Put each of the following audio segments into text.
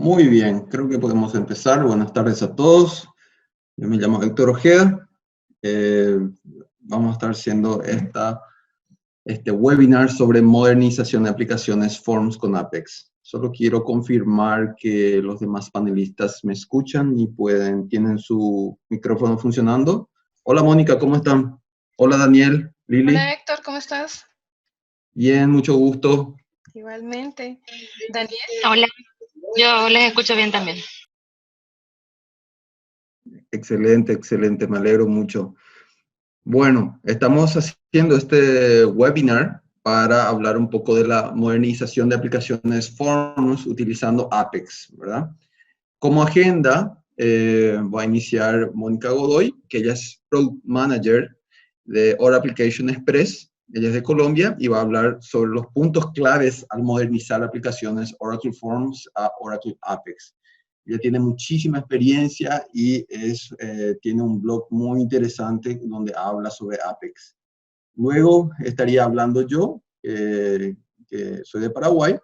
Muy bien, creo que podemos empezar. Buenas tardes a todos. Yo me llamo Héctor Ojeda. Vamos a estar haciendo este webinar sobre modernización de aplicaciones Forms con Apex. Solo quiero confirmar que los demás panelistas me escuchan y tienen su micrófono funcionando. Hola Mónica, ¿cómo están? Hola Daniel, Lili. Hola Héctor, ¿cómo estás? Bien, mucho gusto. Igualmente. Daniel. Hola, yo les escucho bien también. Excelente, excelente, me alegro mucho. Bueno, estamos haciendo este webinar para hablar un poco de la modernización de aplicaciones Forms utilizando Apex, ¿verdad? Como agenda, voy a iniciar Mónica Godoy, que ella es Product Manager de Oracle Application Express. Ella es de Colombia y va a hablar sobre los puntos claves al modernizar aplicaciones Oracle Forms a Oracle Apex. Ella tiene muchísima experiencia y tiene un blog muy interesante donde habla sobre Apex. Luego estaría hablando yo, que soy de Paraguay,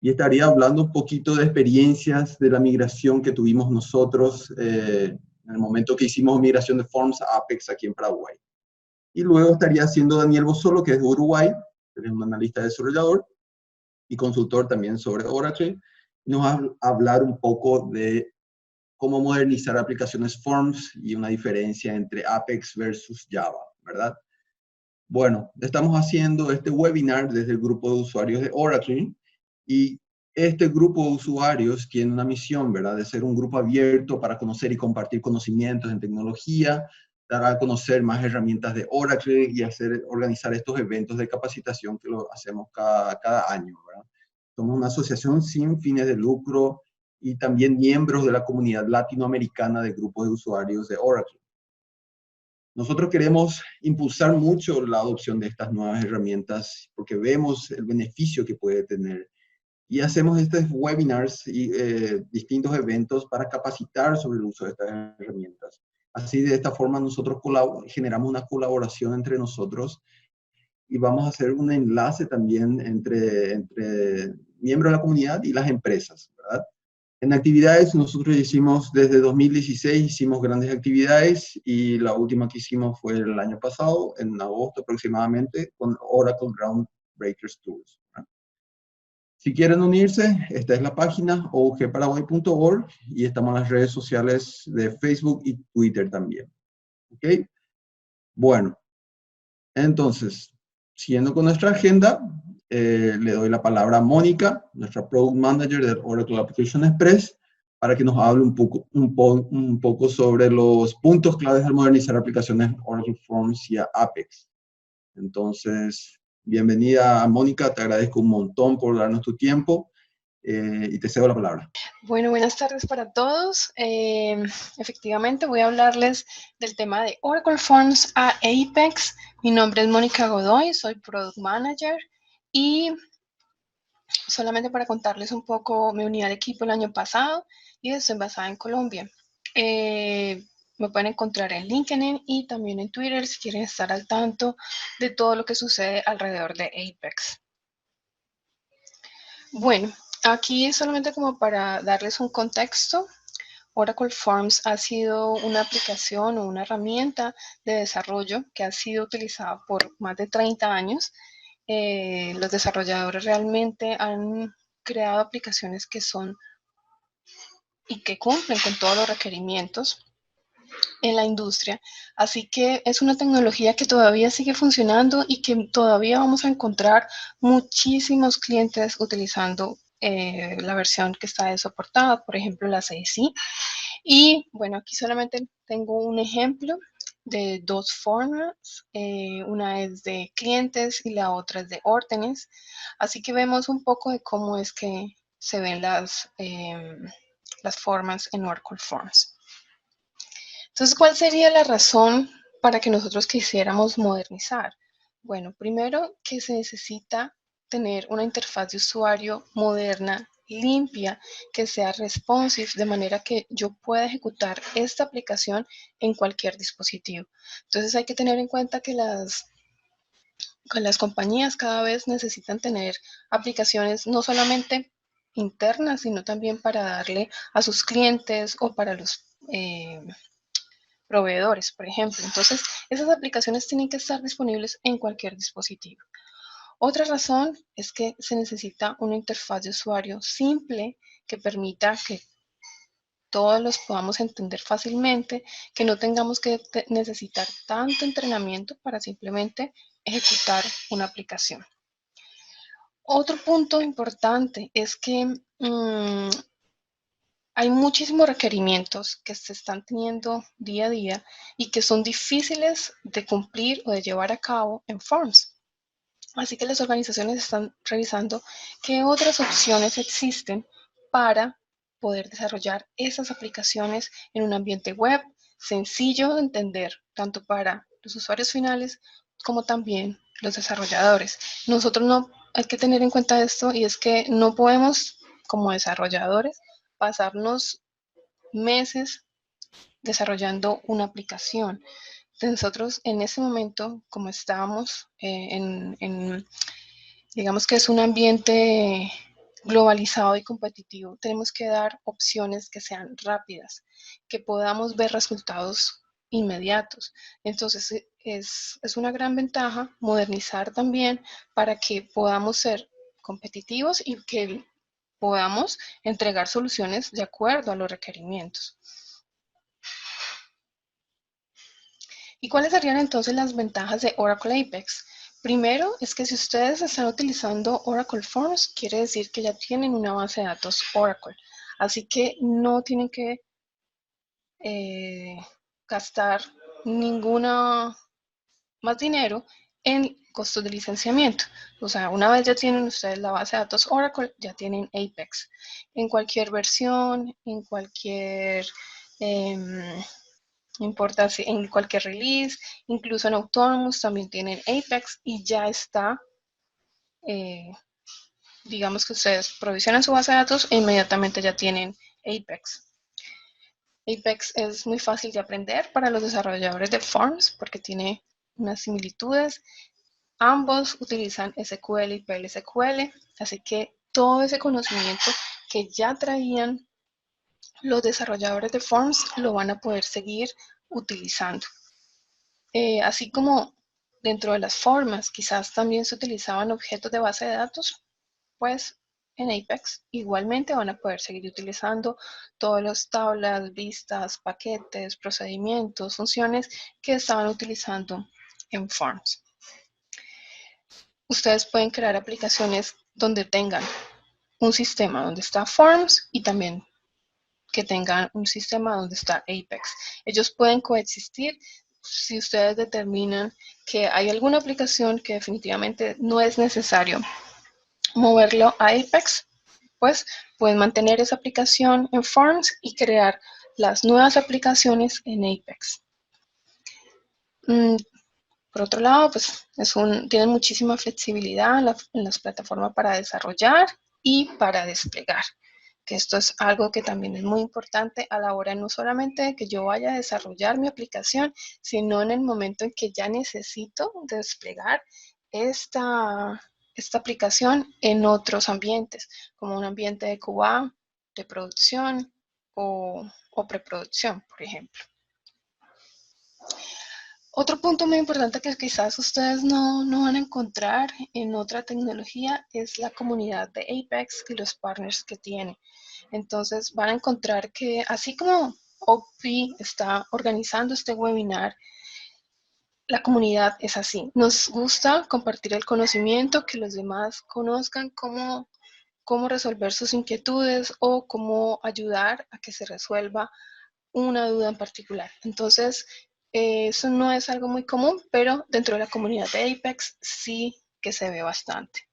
y estaría hablando un poquito de experiencias de la migración que tuvimos nosotros en el momento que hicimos migración de Forms a Apex aquí en Paraguay. Y luego estaría haciendo Daniel Bosolo, que es de Uruguay, él es un analista desarrollador y consultor también sobre Oracle, y nos va a hablar un poco de cómo modernizar aplicaciones Forms y una diferencia entre Apex versus Java, ¿verdad? Bueno, estamos haciendo este webinar desde el grupo de usuarios de Oracle y este grupo de usuarios tiene una misión, ¿verdad? De ser un grupo abierto para conocer y compartir conocimientos en tecnología, dar a conocer más herramientas de Oracle y organizar estos eventos de capacitación que lo hacemos cada año, ¿verdad? Somos una asociación sin fines de lucro y también miembros de la comunidad latinoamericana de grupos de usuarios de Oracle. Nosotros queremos impulsar mucho la adopción de estas nuevas herramientas porque vemos el beneficio que puede tener. Y hacemos estos webinars y distintos eventos para capacitar sobre el uso de estas herramientas. Así, de esta forma, nosotros generamos una colaboración entre nosotros y vamos a hacer un enlace también entre miembros de la comunidad y las empresas, ¿verdad? En actividades, nosotros hicimos, desde 2016, hicimos grandes actividades y la última que hicimos fue el año pasado, en agosto aproximadamente, con Oracle Groundbreakers Tours. Si quieren unirse, esta es la página ougparaguay.org y estamos en las redes sociales de Facebook y Twitter también. ¿Ok? Bueno, entonces, siguiendo con nuestra agenda, le doy la palabra a Mónica, nuestra Product Manager del Oracle Application Express, para que nos hable un poco sobre los puntos claves al modernizar aplicaciones Oracle Forms y a Apex. Entonces, bienvenida a Mónica, te agradezco un montón por darnos tu tiempo y te cedo la palabra. Bueno, buenas tardes para todos. Efectivamente, voy a hablarles del tema de Oracle Forms a Apex. Mi nombre es Mónica Godoy, soy Product Manager y solamente para contarles un poco, me uní al equipo el año pasado y estoy basada en Colombia. Me pueden encontrar en LinkedIn y también en Twitter si quieren estar al tanto de todo lo que sucede alrededor de Apex. Bueno, aquí solamente como para darles un contexto, Oracle Forms ha sido una aplicación o una herramienta de desarrollo que ha sido utilizada por más de 30 años. Los desarrolladores realmente han creado aplicaciones que son y que cumplen con todos los requerimientos en la industria. Así que es una tecnología que todavía sigue funcionando y que todavía vamos a encontrar muchísimos clientes utilizando la versión que está soportada, por ejemplo, la 6i. Y bueno, aquí solamente tengo un ejemplo de dos formas. Una es de clientes y la otra es de órdenes. Así que vemos un poco de cómo es que se ven las formas en Oracle Forms. Entonces, ¿cuál sería la razón para que nosotros quisiéramos modernizar? Bueno, primero que se necesita tener una interfaz de usuario moderna, limpia, que sea responsive, de manera que yo pueda ejecutar esta aplicación en cualquier dispositivo. Entonces hay que tener en cuenta que las compañías cada vez necesitan tener aplicaciones no solamente internas, sino también para darle a sus clientes o para los proveedores, por ejemplo. Entonces, esas aplicaciones tienen que estar disponibles en cualquier dispositivo. Otra razón es que se necesita una interfaz de usuario simple que permita que todos los podamos entender fácilmente, que no tengamos que necesitar tanto entrenamiento para simplemente ejecutar una aplicación. Otro punto importante es que hay muchísimos requerimientos que se están teniendo día a día y que son difíciles de cumplir o de llevar a cabo en Forms. Así que las organizaciones están revisando qué otras opciones existen para poder desarrollar esas aplicaciones en un ambiente web sencillo de entender, tanto para los usuarios finales como también los desarrolladores. Nosotros no hay que tener en cuenta esto, y es que no podemos, como desarrolladores, pasarnos meses desarrollando una aplicación. Nosotros en ese momento, como estábamos digamos que es un ambiente globalizado y competitivo, tenemos que dar opciones que sean rápidas, que podamos ver resultados inmediatos. Entonces es una gran ventaja modernizar también para que podamos ser competitivos y que podamos entregar soluciones de acuerdo a los requerimientos. ¿Y cuáles serían entonces las ventajas de Oracle Apex? Primero, es que si ustedes están utilizando Oracle Forms, quiere decir que ya tienen una base de datos Oracle. Así que no tienen que gastar ninguna más dinero en costos de licenciamiento. O sea, una vez ya tienen ustedes la base de datos Oracle, ya tienen Apex. En cualquier versión, en cualquier... no importa si en cualquier release, incluso en Autonomous también tienen Apex y ya está, digamos que ustedes provisionan su base de datos e inmediatamente ya tienen Apex. Apex es muy fácil de aprender para los desarrolladores de Forms porque tiene unas similitudes. Ambos utilizan SQL y PLSQL, así que todo ese conocimiento que ya traían los desarrolladores de Forms lo van a poder seguir utilizando. Así como dentro de las formas quizás también se utilizaban objetos de base de datos, pues en Apex igualmente van a poder seguir utilizando todas las tablas, vistas, paquetes, procedimientos, funciones que estaban utilizando en Forms. Ustedes pueden crear aplicaciones donde tengan un sistema donde está Forms y también que tengan un sistema donde está Apex. Ellos pueden coexistir si ustedes determinan que hay alguna aplicación que definitivamente no es necesario moverlo a Apex, pues pueden mantener esa aplicación en Forms y crear las nuevas aplicaciones en Apex. Por otro lado, pues tienen muchísima flexibilidad en las plataformas para desarrollar y para desplegar, que esto es algo que también es muy importante a la hora no solamente de que yo vaya a desarrollar mi aplicación, sino en el momento en que ya necesito desplegar esta aplicación en otros ambientes, como un ambiente de QA, de producción o preproducción, por ejemplo. Otro punto muy importante que quizás ustedes no van a encontrar en otra tecnología es la comunidad de Apex y los partners que tiene. Entonces van a encontrar que así como OPI está organizando este webinar, la comunidad es así. Nos gusta compartir el conocimiento, que los demás conozcan cómo resolver sus inquietudes o cómo ayudar a que se resuelva una duda en particular. Entonces, eso no es algo muy común, pero dentro de la comunidad de Apex sí que se ve bastante.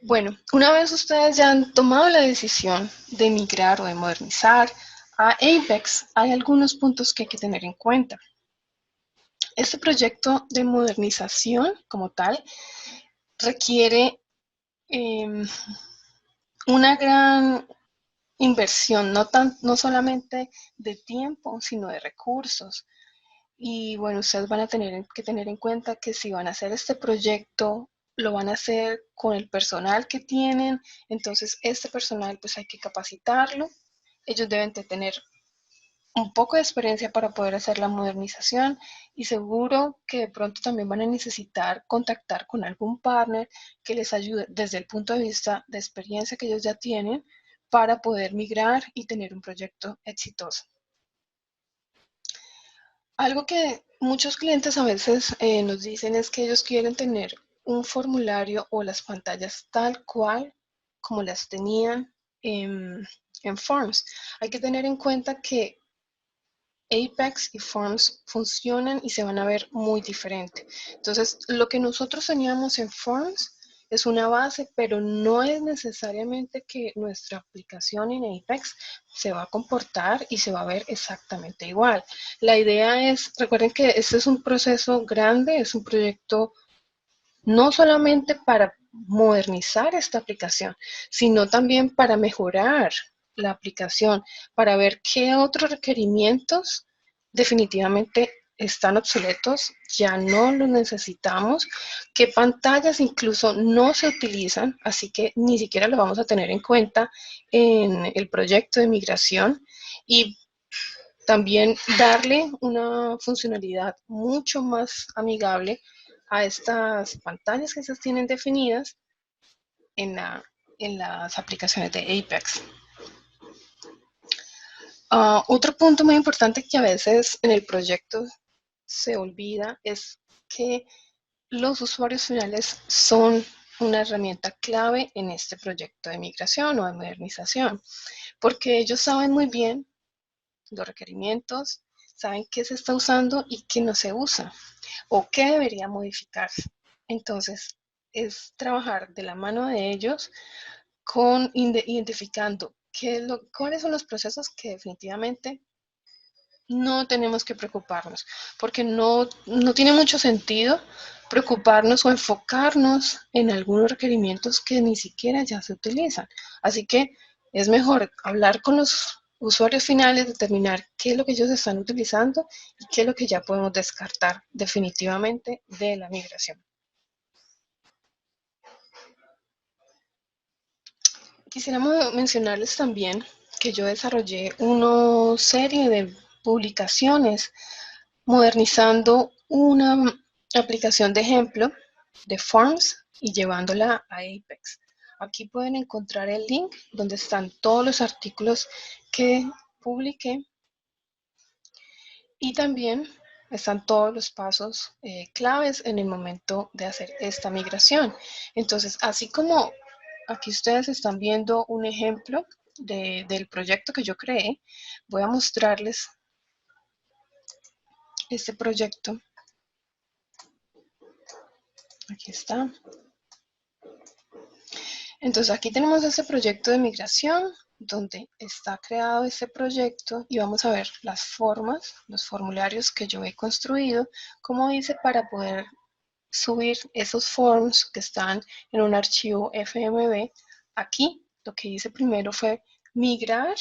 Bueno, una vez ustedes ya han tomado la decisión de migrar o de modernizar a Apex, hay algunos puntos que hay que tener en cuenta. Este proyecto de modernización como tal requiere una gran inversión, no solamente de tiempo, sino de recursos. Y bueno, ustedes van a tener que tener en cuenta que si van a hacer este proyecto lo van a hacer con el personal que tienen, entonces este personal pues hay que capacitarlo, ellos deben de tener un poco de experiencia para poder hacer la modernización y seguro que de pronto también van a necesitar contactar con algún partner que les ayude desde el punto de vista de experiencia que ellos ya tienen para poder migrar y tener un proyecto exitoso. Algo que muchos clientes a veces nos dicen es que ellos quieren tener un formulario o las pantallas tal cual como las tenían en Forms. Hay que tener en cuenta que Apex y Forms funcionan y se van a ver muy diferente. Entonces, lo que nosotros teníamos en Forms es una base, pero no es necesariamente que nuestra aplicación en Apex se va a comportar y se va a ver exactamente igual. La idea es, recuerden que este es un proceso grande, es un proyecto no solamente para modernizar esta aplicación, sino también para mejorar la aplicación, para ver qué otros requerimientos definitivamente están obsoletos, ya no los necesitamos, qué pantallas incluso no se utilizan, así que ni siquiera lo vamos a tener en cuenta en el proyecto de migración y también darle una funcionalidad mucho más amigable a estas pantallas que se tienen definidas en, en las aplicaciones de Apex. Otro punto muy importante que a veces en el proyecto se olvida es que los usuarios finales son una herramienta clave en este proyecto de migración o de modernización, porque ellos saben muy bien los requerimientos, saben qué se está usando y qué no se usa o qué debería modificarse. Entonces, es trabajar de la mano de ellos con identificando cuáles son los procesos que definitivamente no tenemos que preocuparnos, porque no tiene mucho sentido preocuparnos o enfocarnos en algunos requerimientos que ni siquiera ya se utilizan. Así que es mejor hablar con los usuarios finales, determinar qué es lo que ellos están utilizando y qué es lo que ya podemos descartar definitivamente de la migración. Quisiera mencionarles también que yo desarrollé una serie de publicaciones modernizando una aplicación de ejemplo de Forms y llevándola a Apex. Aquí pueden encontrar el link donde están todos los artículos que publiqué y también están todos los pasos claves en el momento de hacer esta migración. Entonces, así como aquí ustedes están viendo un ejemplo del proyecto que yo creé, voy a mostrarles este proyecto. Aquí está. Entonces aquí tenemos este proyecto de migración donde está creado este proyecto y vamos a ver las formas, los formularios que yo he construido, como dice, para poder subir esos forms que están en un archivo FMV. Aquí lo que hice primero fue migrar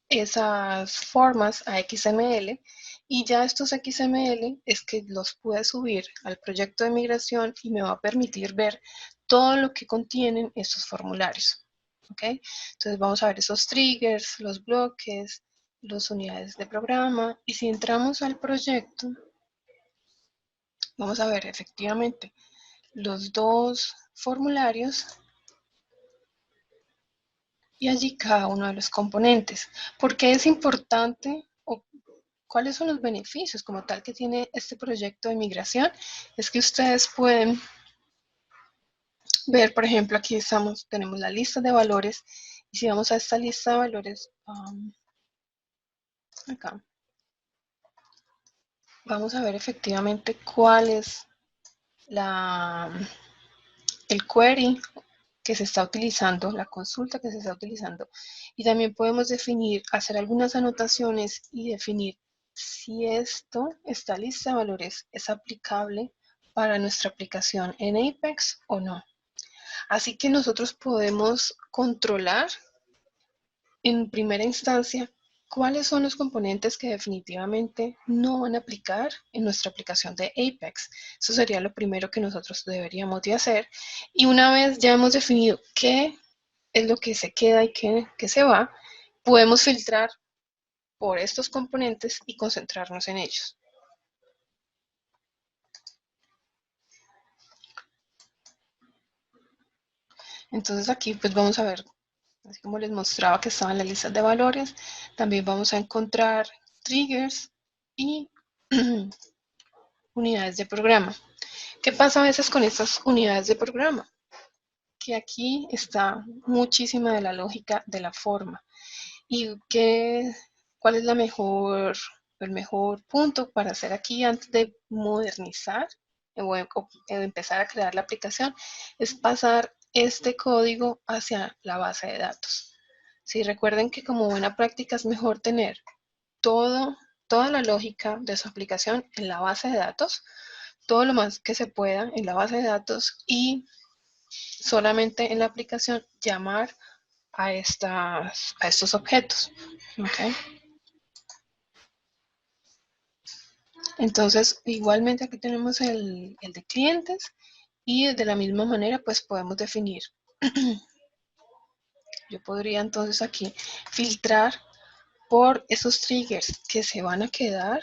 esas formas a XML y ya estos XML es que los pude subir al proyecto de migración y me va a permitir ver todo lo que contienen estos formularios. ¿Ok? Entonces vamos a ver esos triggers, los bloques, las unidades de programa y si entramos al proyecto vamos a ver efectivamente los dos formularios y allí cada uno de los componentes. ¿Por qué es importante o cuáles son los beneficios como tal que tiene este proyecto de migración? Es que ustedes pueden ver, por ejemplo, aquí tenemos la lista de valores y si vamos a esta lista de valores, acá, vamos a ver efectivamente cuál es el query que se está utilizando, la consulta que se está utilizando. Y también podemos definir, hacer algunas anotaciones y definir si esta lista de valores es aplicable para nuestra aplicación en Apex o no. Así que nosotros podemos controlar en primera instancia ¿Cuáles son los componentes que definitivamente no van a aplicar en nuestra aplicación de Apex? Eso sería lo primero que nosotros deberíamos de hacer. Y una vez ya hemos definido qué es lo que se queda y qué se va, podemos filtrar por estos componentes y concentrarnos en ellos. Entonces aquí pues vamos a ver, así como les mostraba que estaban las listas de valores, también vamos a encontrar triggers y unidades de programa. ¿Qué pasa a veces con estas unidades de programa? Que aquí está muchísima de la lógica de la forma. ¿Y cuál es el mejor punto para hacer aquí antes de modernizar o empezar a crear la aplicación? Es pasar este código hacia la base de datos. Sí, recuerden que como buena práctica es mejor tener toda la lógica de su aplicación en la base de datos, todo lo más que se pueda en la base de datos y solamente en la aplicación llamar a estos objetos. ¿Okay? Entonces, igualmente aquí tenemos el de clientes y de la misma manera pues podemos definir. Yo podría entonces aquí filtrar por esos triggers que se van a quedar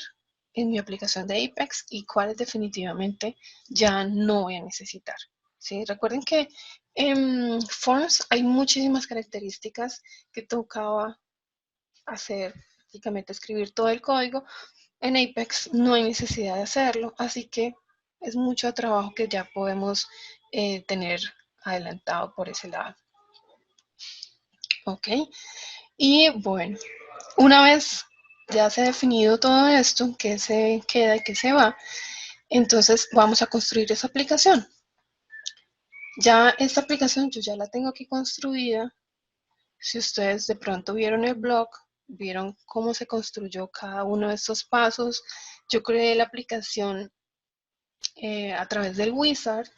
en mi aplicación de Apex y cuáles definitivamente ya no voy a necesitar. ¿Sí? Recuerden que en Forms hay muchísimas características que tocaba hacer, prácticamente escribir todo el código. En Apex no hay necesidad de hacerlo, así que es mucho trabajo que ya podemos tener adelantado por ese lado. Ok, y bueno, una vez ya se ha definido todo esto, qué se queda y qué se va, entonces vamos a construir esa aplicación. Ya esta aplicación yo ya la tengo aquí construida. Si ustedes de pronto vieron el blog, vieron cómo se construyó cada uno de estos pasos. Yo creé la aplicación a través del wizard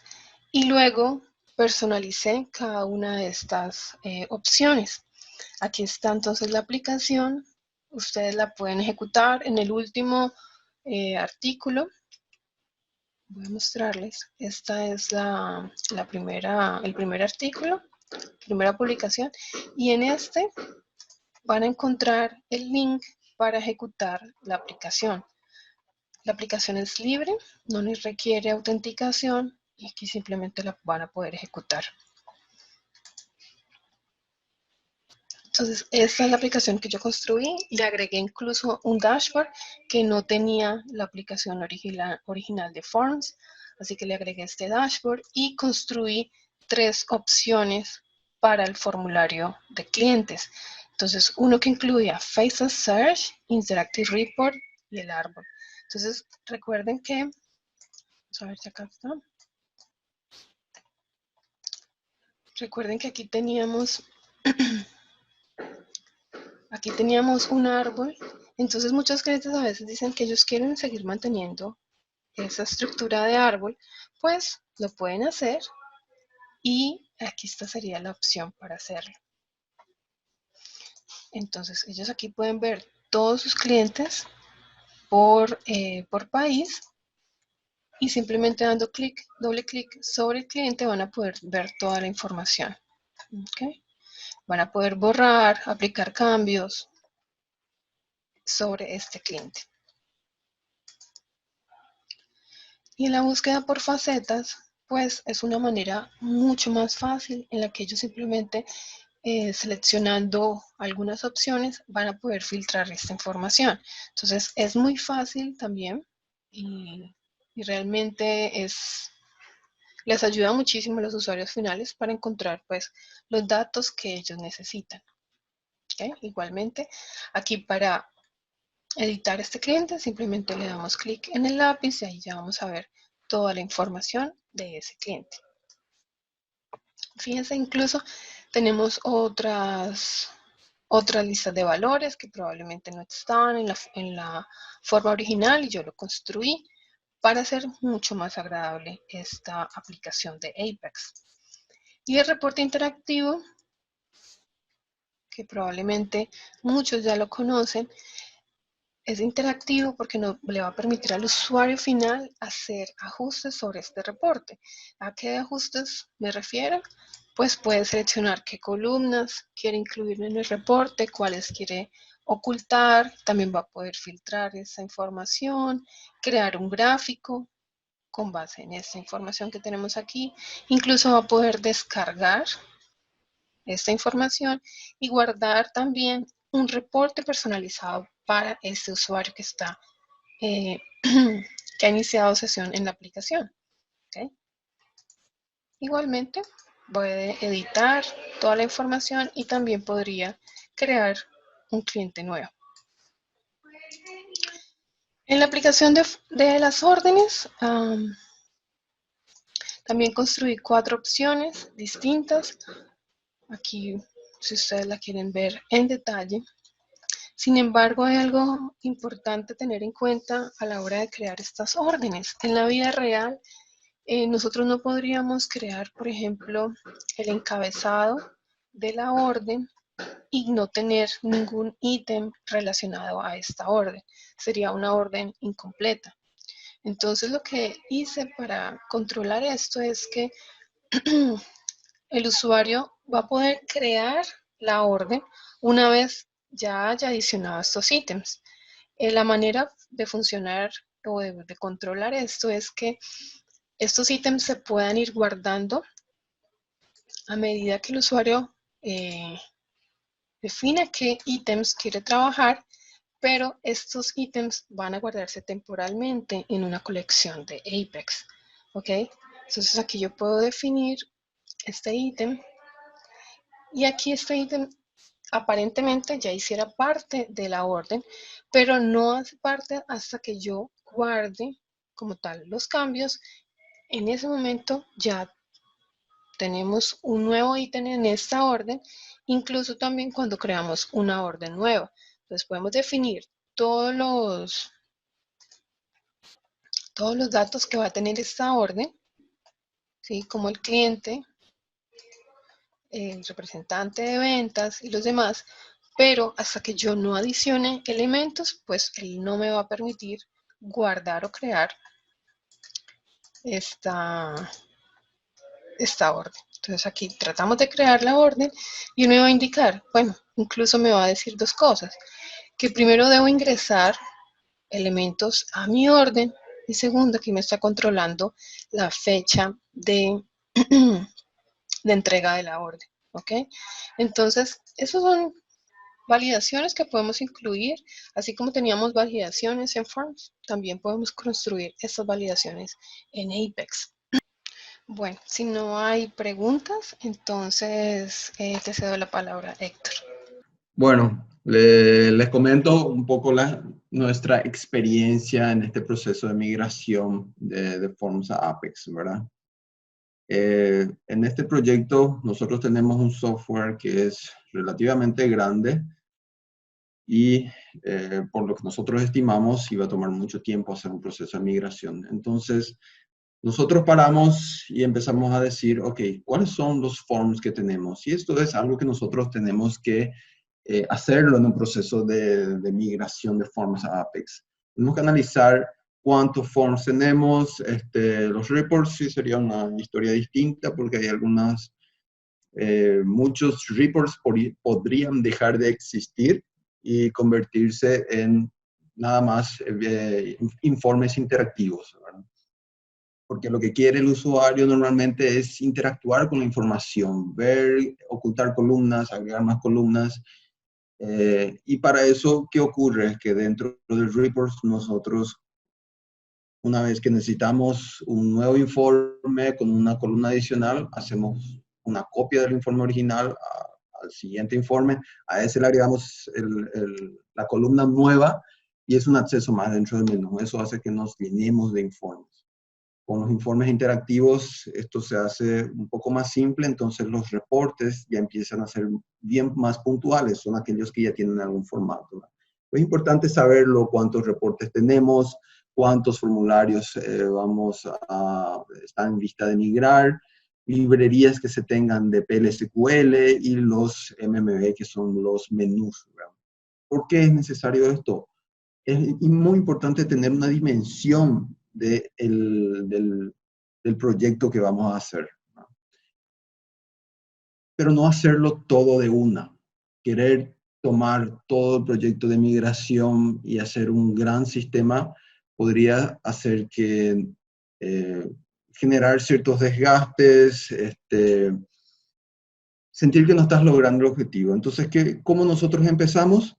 y luego personalicé cada una de estas opciones. Aquí está entonces la aplicación. Ustedes la pueden ejecutar en el último artículo. Voy a mostrarles. Esta es el primer artículo, primera publicación. Y en este van a encontrar el link para ejecutar la aplicación. La aplicación es libre, no les requiere autenticación y aquí simplemente la van a poder ejecutar. Entonces, esta es la aplicación que yo construí. Le agregué incluso un dashboard que no tenía la aplicación original de Forms. Así que le agregué este dashboard y construí 3 opciones para el formulario de clientes. Entonces, uno que incluía Faces Search, Interactive Report y el árbol. Entonces, recuerden que, vamos a ver si acá está. Recuerden que aquí teníamos un árbol. Entonces muchos clientes a veces dicen que ellos quieren seguir manteniendo esa estructura de árbol, pues lo pueden hacer y aquí esta sería la opción para hacerlo. Entonces ellos aquí pueden ver todos sus clientes por país y simplemente dando doble clic sobre el cliente van a poder ver toda la información. ¿Okay? Van a poder borrar, aplicar cambios sobre este cliente. Y en la búsqueda por facetas, pues es una manera mucho más fácil en la que ellos simplemente seleccionando algunas opciones van a poder filtrar esta información. Entonces es muy fácil también y realmente les ayuda muchísimo a los usuarios finales para encontrar pues los datos que ellos necesitan. ¿Okay? Igualmente, aquí para editar este cliente simplemente le damos clic en el lápiz y ahí ya vamos a ver toda la información de ese cliente. Fíjense, incluso tenemos otras listas de valores que probablemente no estaban en la forma original y yo lo construí para hacer mucho más agradable esta aplicación de Apex. Y el reporte interactivo que probablemente muchos ya lo conocen. Es interactivo porque le va a permitir al usuario final hacer ajustes sobre este reporte. ¿A qué ajustes me refiero? Pues puede seleccionar qué columnas quiere incluir en el reporte, cuáles quiere ocultar, también va a poder filtrar esa información, crear un gráfico con base en esta información que tenemos aquí, incluso va a poder descargar esta información y guardar también un reporte personalizado para este usuario que está que ha iniciado sesión en la aplicación. ¿Okay? Igualmente, puede editar toda la información y también podría crear un cliente nuevo. En la aplicación de las órdenes, también construí 4 opciones distintas. Aquí, si ustedes la quieren ver en detalle. Sin embargo, hay algo importante tener en cuenta a la hora de crear estas órdenes. En la vida real, nosotros no podríamos crear, por ejemplo, el encabezado de la orden y no tener ningún ítem relacionado a esta orden. Sería una orden incompleta. Entonces, lo que hice para controlar esto es que el usuario va a poder crear la orden una vez ya haya adicionado estos ítems. La manera de funcionar o de controlar esto es que estos ítems se puedan ir guardando a medida que el usuario define qué ítems quiere trabajar, pero estos ítems van a guardarse temporalmente en una colección de Apex. ¿Ok? Entonces aquí yo puedo definir este ítem y aquí este ítem aparentemente ya hiciera parte de la orden, pero no hace parte hasta que yo guarde como tal los cambios. En ese momento ya tenemos un nuevo ítem en esta orden, incluso también cuando creamos una orden nueva. Entonces podemos definir todos los datos que va a tener esta orden, ¿sí? Como el cliente, el representante de ventas y los demás, pero hasta que yo no adicione elementos, pues él no me va a permitir guardar o crear esta orden. Entonces aquí tratamos de crear la orden y me va a indicar, bueno, incluso me va a decir 2 cosas, que primero debo ingresar elementos a mi orden y segundo que me está controlando la fecha de entrega de la orden. ¿Ok? Entonces, esos son validaciones que podemos incluir, así como teníamos validaciones en Forms, también podemos construir estas validaciones en Apex. Bueno, si no hay preguntas, entonces te cedo la palabra, Héctor. Bueno, les comento un poco nuestra experiencia en este proceso de migración de Forms a Apex, ¿verdad? En este proyecto nosotros tenemos un software que es relativamente grande y por lo que nosotros estimamos iba a tomar mucho tiempo hacer un proceso de migración. Entonces, nosotros paramos y empezamos a decir, ok, ¿cuáles son los forms que tenemos? Y esto es algo que nosotros tenemos que hacerlo en un proceso de migración de forms a Apex. Tenemos que analizar cuántos forms tenemos. Los reports sí sería una historia distinta porque hay muchos reports podrían dejar de existir y convertirse en nada más informes interactivos, ¿verdad? Porque lo que quiere el usuario normalmente es interactuar con la información, ver, ocultar columnas, agregar más columnas. Y para eso, ¿qué ocurre? Es que dentro del report nosotros, una vez que necesitamos un nuevo informe con una columna adicional, hacemos una copia del informe original al siguiente informe. A ese le agregamos la columna nueva y es un acceso más dentro del menú. Eso hace que nos llenemos de informes. Con los informes interactivos esto se hace un poco más simple, entonces los reportes ya empiezan a ser bien más puntuales, son aquellos que ya tienen algún formato. Es importante saberlo, cuántos reportes tenemos, cuántos formularios están en vista de migrar, librerías que se tengan de PLSQL y los MMB, que son los menús, ¿verdad? ¿Por qué es necesario esto? Es muy importante tener una dimensión del proyecto que vamos a hacer, ¿no? Pero no hacerlo todo de una. Querer tomar todo el proyecto de migración y hacer un gran sistema podría hacer que generar ciertos desgastes, sentir que no estás logrando el objetivo. Entonces, ¿cómo nosotros empezamos?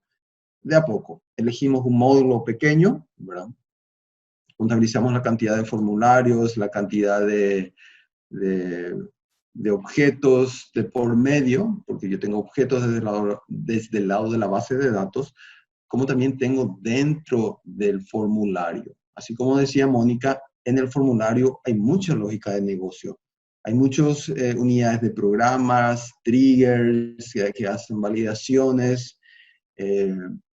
De a poco. Elegimos un módulo pequeño, ¿verdad? Contabilizamos la cantidad de formularios, la cantidad de objetos de por medio, porque yo tengo objetos desde el lado de la base de datos, como también tengo dentro del formulario. Así como decía Mónica, en el formulario hay mucha lógica de negocio. Hay muchas unidades de programas, triggers que hacen validaciones,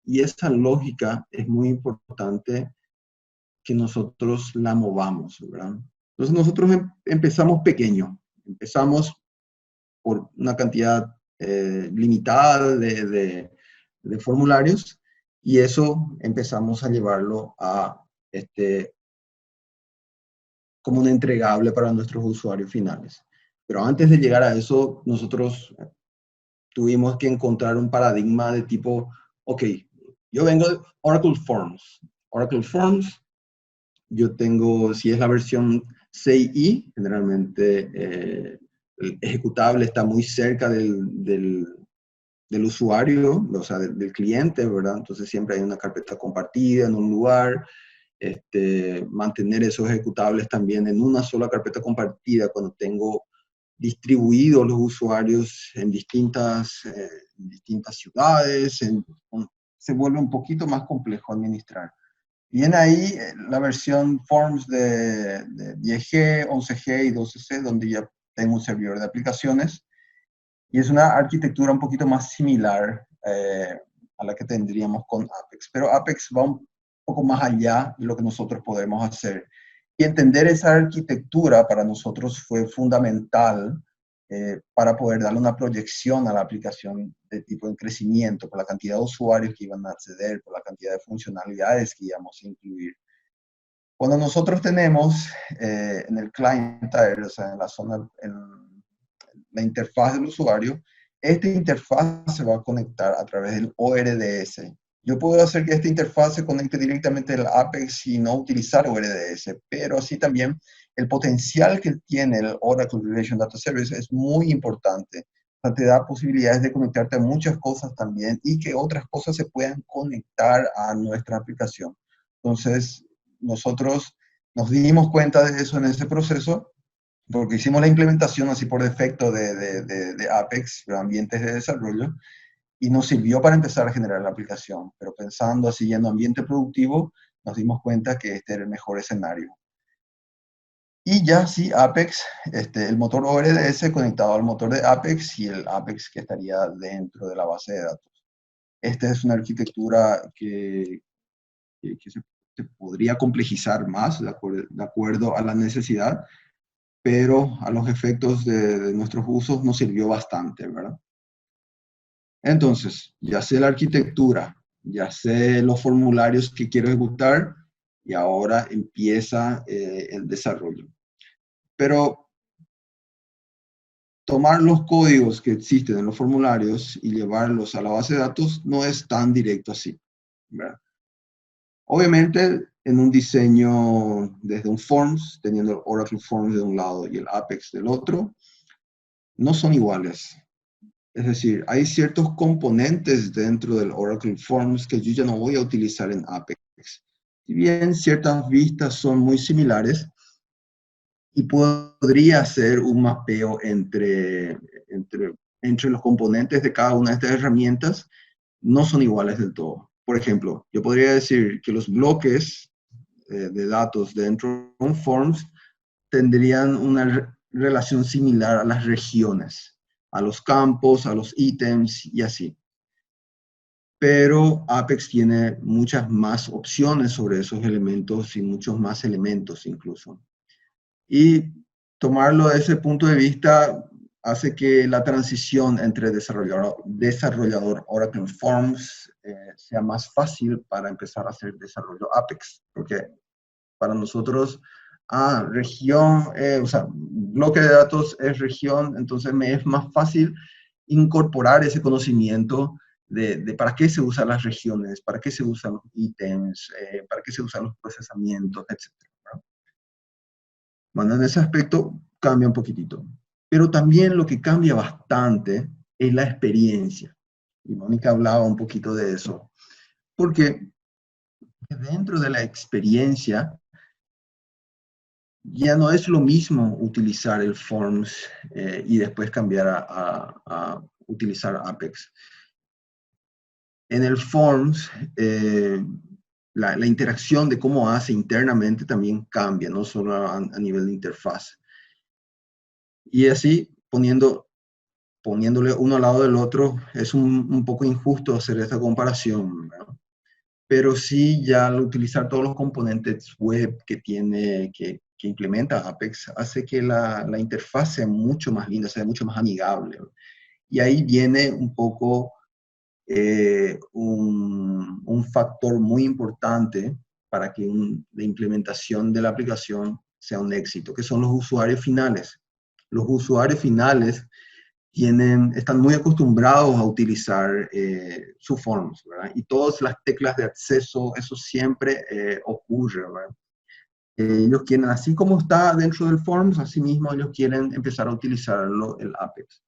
y esa lógica es muy importante que nosotros la movamos, ¿verdad? Entonces nosotros empezamos pequeño, empezamos por una cantidad limitada de formularios, y eso empezamos a llevarlo a como un entregable para nuestros usuarios finales. Pero antes de llegar a eso, nosotros tuvimos que encontrar un paradigma de tipo, ok, yo vengo de Oracle Forms. Oracle Forms, yo tengo, si es la versión 6i, generalmente el ejecutable está muy cerca del usuario, o sea, del cliente, ¿verdad? Entonces siempre hay una carpeta compartida en un lugar. Mantener esos ejecutables también en una sola carpeta compartida cuando tengo distribuidos los usuarios en distintas ciudades, se vuelve un poquito más complejo administrar. Viene ahí la versión Forms de 10G, 11G y 12C, donde ya tengo un servidor de aplicaciones, y es una arquitectura un poquito más similar a la que tendríamos con Apex. Pero Apex va un poco más allá de lo que nosotros podemos hacer. Y entender esa arquitectura para nosotros fue fundamental para poder darle una proyección a la aplicación de tipo en crecimiento, por la cantidad de usuarios que iban a acceder, por la cantidad de funcionalidades que íbamos a incluir. Cuando nosotros tenemos en el client tier, o sea, en la zona, en la interfaz del usuario, esta interfaz se va a conectar a través del ORDS. Yo puedo hacer que esta interfaz se conecte directamente al Apex y no utilizar ORDS, pero así también el potencial que tiene el Oracle Relation Data Service es muy importante. O sea, te da posibilidades de conectarte a muchas cosas también y que otras cosas se puedan conectar a nuestra aplicación. Entonces, nosotros nos dimos cuenta de eso en ese proceso, porque hicimos la implementación así por defecto de Apex, de ambientes de desarrollo, y nos sirvió para empezar a generar la aplicación. Pero pensando así en ambiente productivo, nos dimos cuenta que este era el mejor escenario. Y ya sí, Apex, el motor ORDS conectado al motor de Apex y el Apex que estaría dentro de la base de datos. Esta es una arquitectura que se podría complejizar más de acuerdo a la necesidad, pero a los efectos de nuestros usos nos sirvió bastante, ¿verdad? Entonces, ya sé la arquitectura, ya sé los formularios que quiero ejecutar, y ahora empieza el desarrollo. Pero tomar los códigos que existen en los formularios y llevarlos a la base de datos no es tan directo así, ¿verdad? Obviamente, en un diseño desde un Forms, teniendo el Oracle Forms de un lado y el Apex del otro, no son iguales. Es decir, hay ciertos componentes dentro del Oracle Forms que yo ya no voy a utilizar en Apex. Si bien ciertas vistas son muy similares, y podría hacer un mapeo entre los componentes de cada una de estas herramientas, no son iguales del todo. Por ejemplo, yo podría decir que los bloques de datos dentro de un Forms tendrían una relación similar a las regiones, a los campos, a los ítems y así. Pero Apex tiene muchas más opciones sobre esos elementos y muchos más elementos incluso. Y tomarlo desde ese punto de vista hace que la transición entre desarrollador Oracle Forms sea más fácil para empezar a hacer desarrollo Apex, porque para nosotros, región, o sea, bloque de datos es región, entonces me es más fácil incorporar ese conocimiento de para qué se usan las regiones, para qué se usan los ítems, para qué se usan los procesamientos, etc. Bueno, en ese aspecto cambia un poquitito. Pero también lo que cambia bastante es la experiencia. Y Mónica hablaba un poquito de eso. Porque dentro de la experiencia ya no es lo mismo utilizar el Forms y después cambiar a utilizar Apex. En el Forms, la interacción de cómo hace internamente también cambia, no solo a nivel de interfaz. Y así, poniéndole uno al lado del otro, es un poco injusto hacer esta comparación, ¿verdad? Pero sí, ya al utilizar todos los componentes web que implementa Apex, hace que la interfaz sea mucho más linda, sea mucho más amigable. Y ahí viene un poco un factor muy importante para que la implementación de la aplicación sea un éxito, que son los usuarios finales. Los usuarios finales están muy acostumbrados a utilizar su Forms, ¿verdad? Y todas las teclas de acceso, eso siempre ocurre, ¿verdad? Ellos quieren, así como está dentro del Forms, así mismo ellos quieren empezar a utilizarlo, el Apex.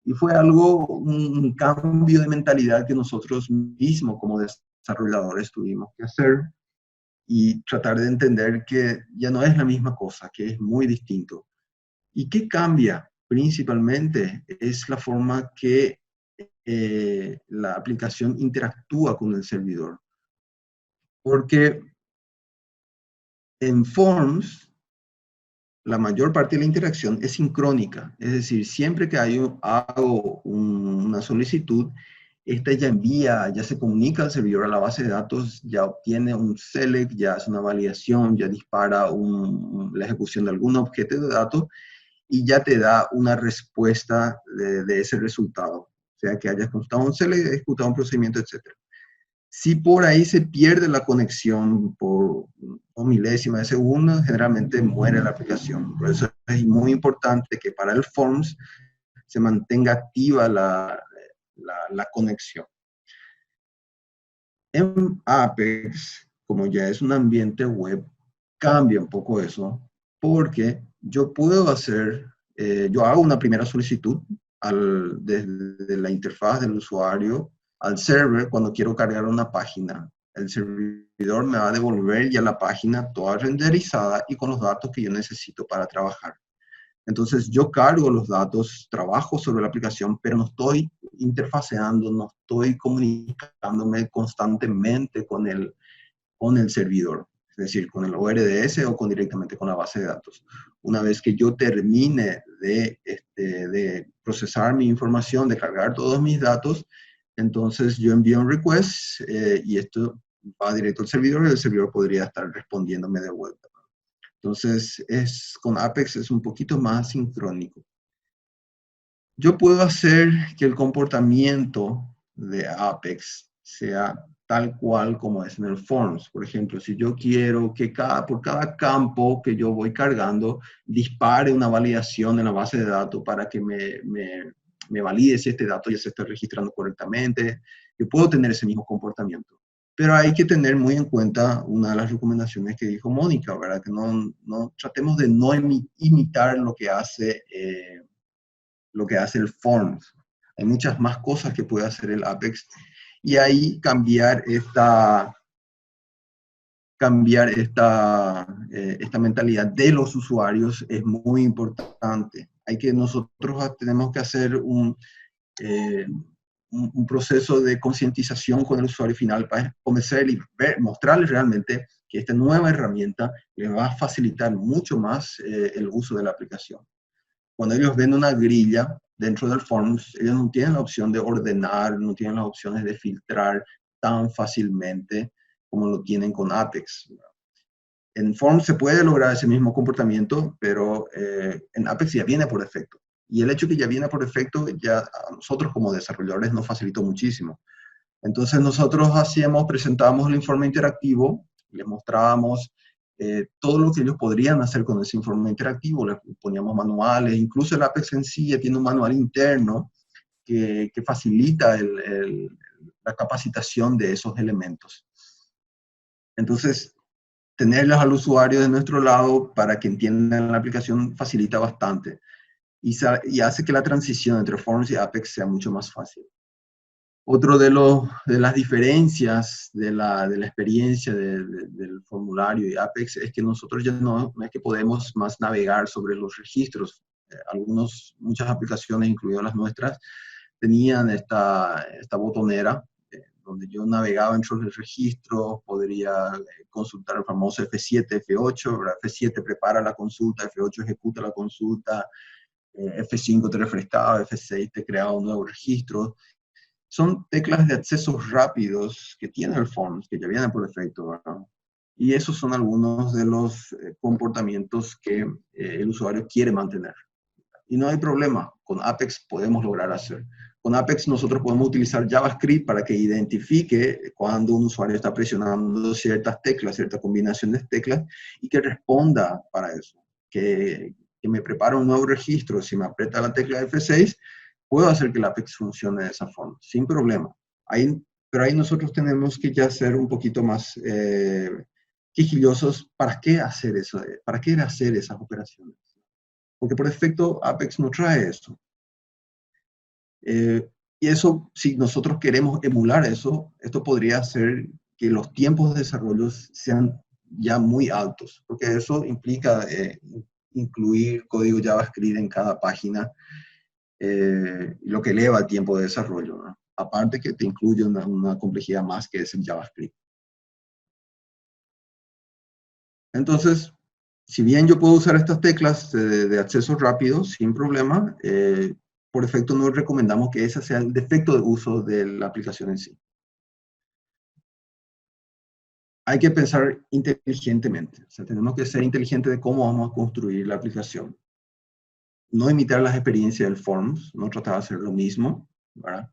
Y fue un cambio de mentalidad que nosotros mismos como desarrolladores tuvimos que hacer y tratar de entender que ya no es la misma cosa, que es muy distinto. ¿Y qué cambia? Principalmente es la forma que la aplicación interactúa con el servidor. Porque en Forms, la mayor parte de la interacción es sincrónica. Es decir, siempre que hago una solicitud, esta ya envía, ya se comunica al servidor a la base de datos, ya obtiene un select, ya hace una validación, ya dispara la ejecución de algún objeto de datos y ya te da una respuesta de ese resultado. O sea, que hayas ejecutado un select, ejecutado un procedimiento, etc. Si por ahí se pierde la conexión por 1 milésima de segundo, generalmente muere la aplicación. Por eso es muy importante que para el Forms se mantenga activa la conexión. En Apex, como ya es un ambiente web, cambia un poco eso, porque yo puedo yo hago una primera solicitud desde la interfaz del usuario al server cuando quiero cargar una página. El servidor me va a devolver ya la página toda renderizada y con los datos que yo necesito para trabajar. Entonces yo cargo los datos, trabajo sobre la aplicación, pero no estoy interfaceando, no estoy comunicándome constantemente con el servidor, es decir, con el ORDS o directamente con la base de datos. Una vez que yo termine de procesar mi información, de cargar todos mis datos, entonces yo envío un request y esto va directo al servidor y el servidor podría estar respondiéndome de vuelta. Entonces, con Apex es un poquito más sincrónico. Yo puedo hacer que el comportamiento de Apex sea tal cual como es en el Forms. Por ejemplo, si yo quiero que por cada campo que yo voy cargando, dispare una validación en la base de datos para que me valide si este dato ya se está registrando correctamente, yo puedo tener ese mismo comportamiento. Pero hay que tener muy en cuenta una de las recomendaciones que dijo Mónica, ¿verdad? Que no tratemos de no imitar lo que hace el Forms. Hay muchas más cosas que puede hacer el Apex y ahí cambiar esta mentalidad de los usuarios es muy importante. Nosotros tenemos que hacer un proceso de concientización con el usuario final para convencer y mostrarles realmente que esta nueva herramienta les va a facilitar mucho más el uso de la aplicación. Cuando ellos ven una grilla dentro del Forms, ellos no tienen la opción de ordenar, no tienen las opciones de filtrar tan fácilmente como lo tienen con Apex. En Forms se puede lograr ese mismo comportamiento, pero en Apex ya viene por defecto. Y el hecho que ya viene por defecto, ya a nosotros como desarrolladores nos facilitó muchísimo. Entonces nosotros presentábamos el informe interactivo, les mostrábamos todo lo que ellos podrían hacer con ese informe interactivo, les poníamos manuales, incluso el Apex en sí ya tiene un manual interno que facilita la capacitación de esos elementos. Entonces, tenerlos al usuario de nuestro lado para que entiendan la aplicación facilita bastante y hace que la transición entre Forms y Apex sea mucho más fácil. Otro de las diferencias de la experiencia del formulario y Apex es que nosotros ya no es que podemos más navegar sobre los registros. Muchas aplicaciones, incluidas las nuestras, tenían esta botonera donde yo navegaba entre los registros, podría consultar el famoso F7, F8, ¿verdad? F7 prepara la consulta, F8 ejecuta la consulta, F5 te refrescaba, F6 te creaba un nuevo registro. Son teclas de accesos rápidos que tiene el Forms, que ya vienen por defecto, ¿verdad? Y esos son algunos de los comportamientos que el usuario quiere mantener. Y no hay problema, con Apex podemos lograr hacer. Con Apex nosotros podemos utilizar JavaScript para que identifique cuando un usuario está presionando ciertas teclas, cierta combinación de teclas, y que responda para eso. Que me prepare un nuevo registro, si me aprieta la tecla F6, puedo hacer que el Apex funcione de esa forma, sin problema. Pero ahí nosotros tenemos que ya ser un poquito más quisquillosos. ¿Para qué hacer eso? ¿Para qué hacer esas operaciones? Porque por defecto Apex no trae eso. Y eso, si nosotros queremos emular eso, esto podría hacer que los tiempos de desarrollo sean ya muy altos, porque eso implica incluir código JavaScript en cada página, lo que eleva el tiempo de desarrollo, ¿no? Aparte que te incluye una complejidad más que es el JavaScript. Entonces, si bien yo puedo usar estas teclas de acceso rápido sin problema, por defecto no recomendamos que ese sea el defecto de uso de la aplicación en sí. Hay que pensar inteligentemente, o sea, tenemos que ser inteligentes de cómo vamos a construir la aplicación. No imitar las experiencias del Forms, no tratar de hacer lo mismo, ¿verdad?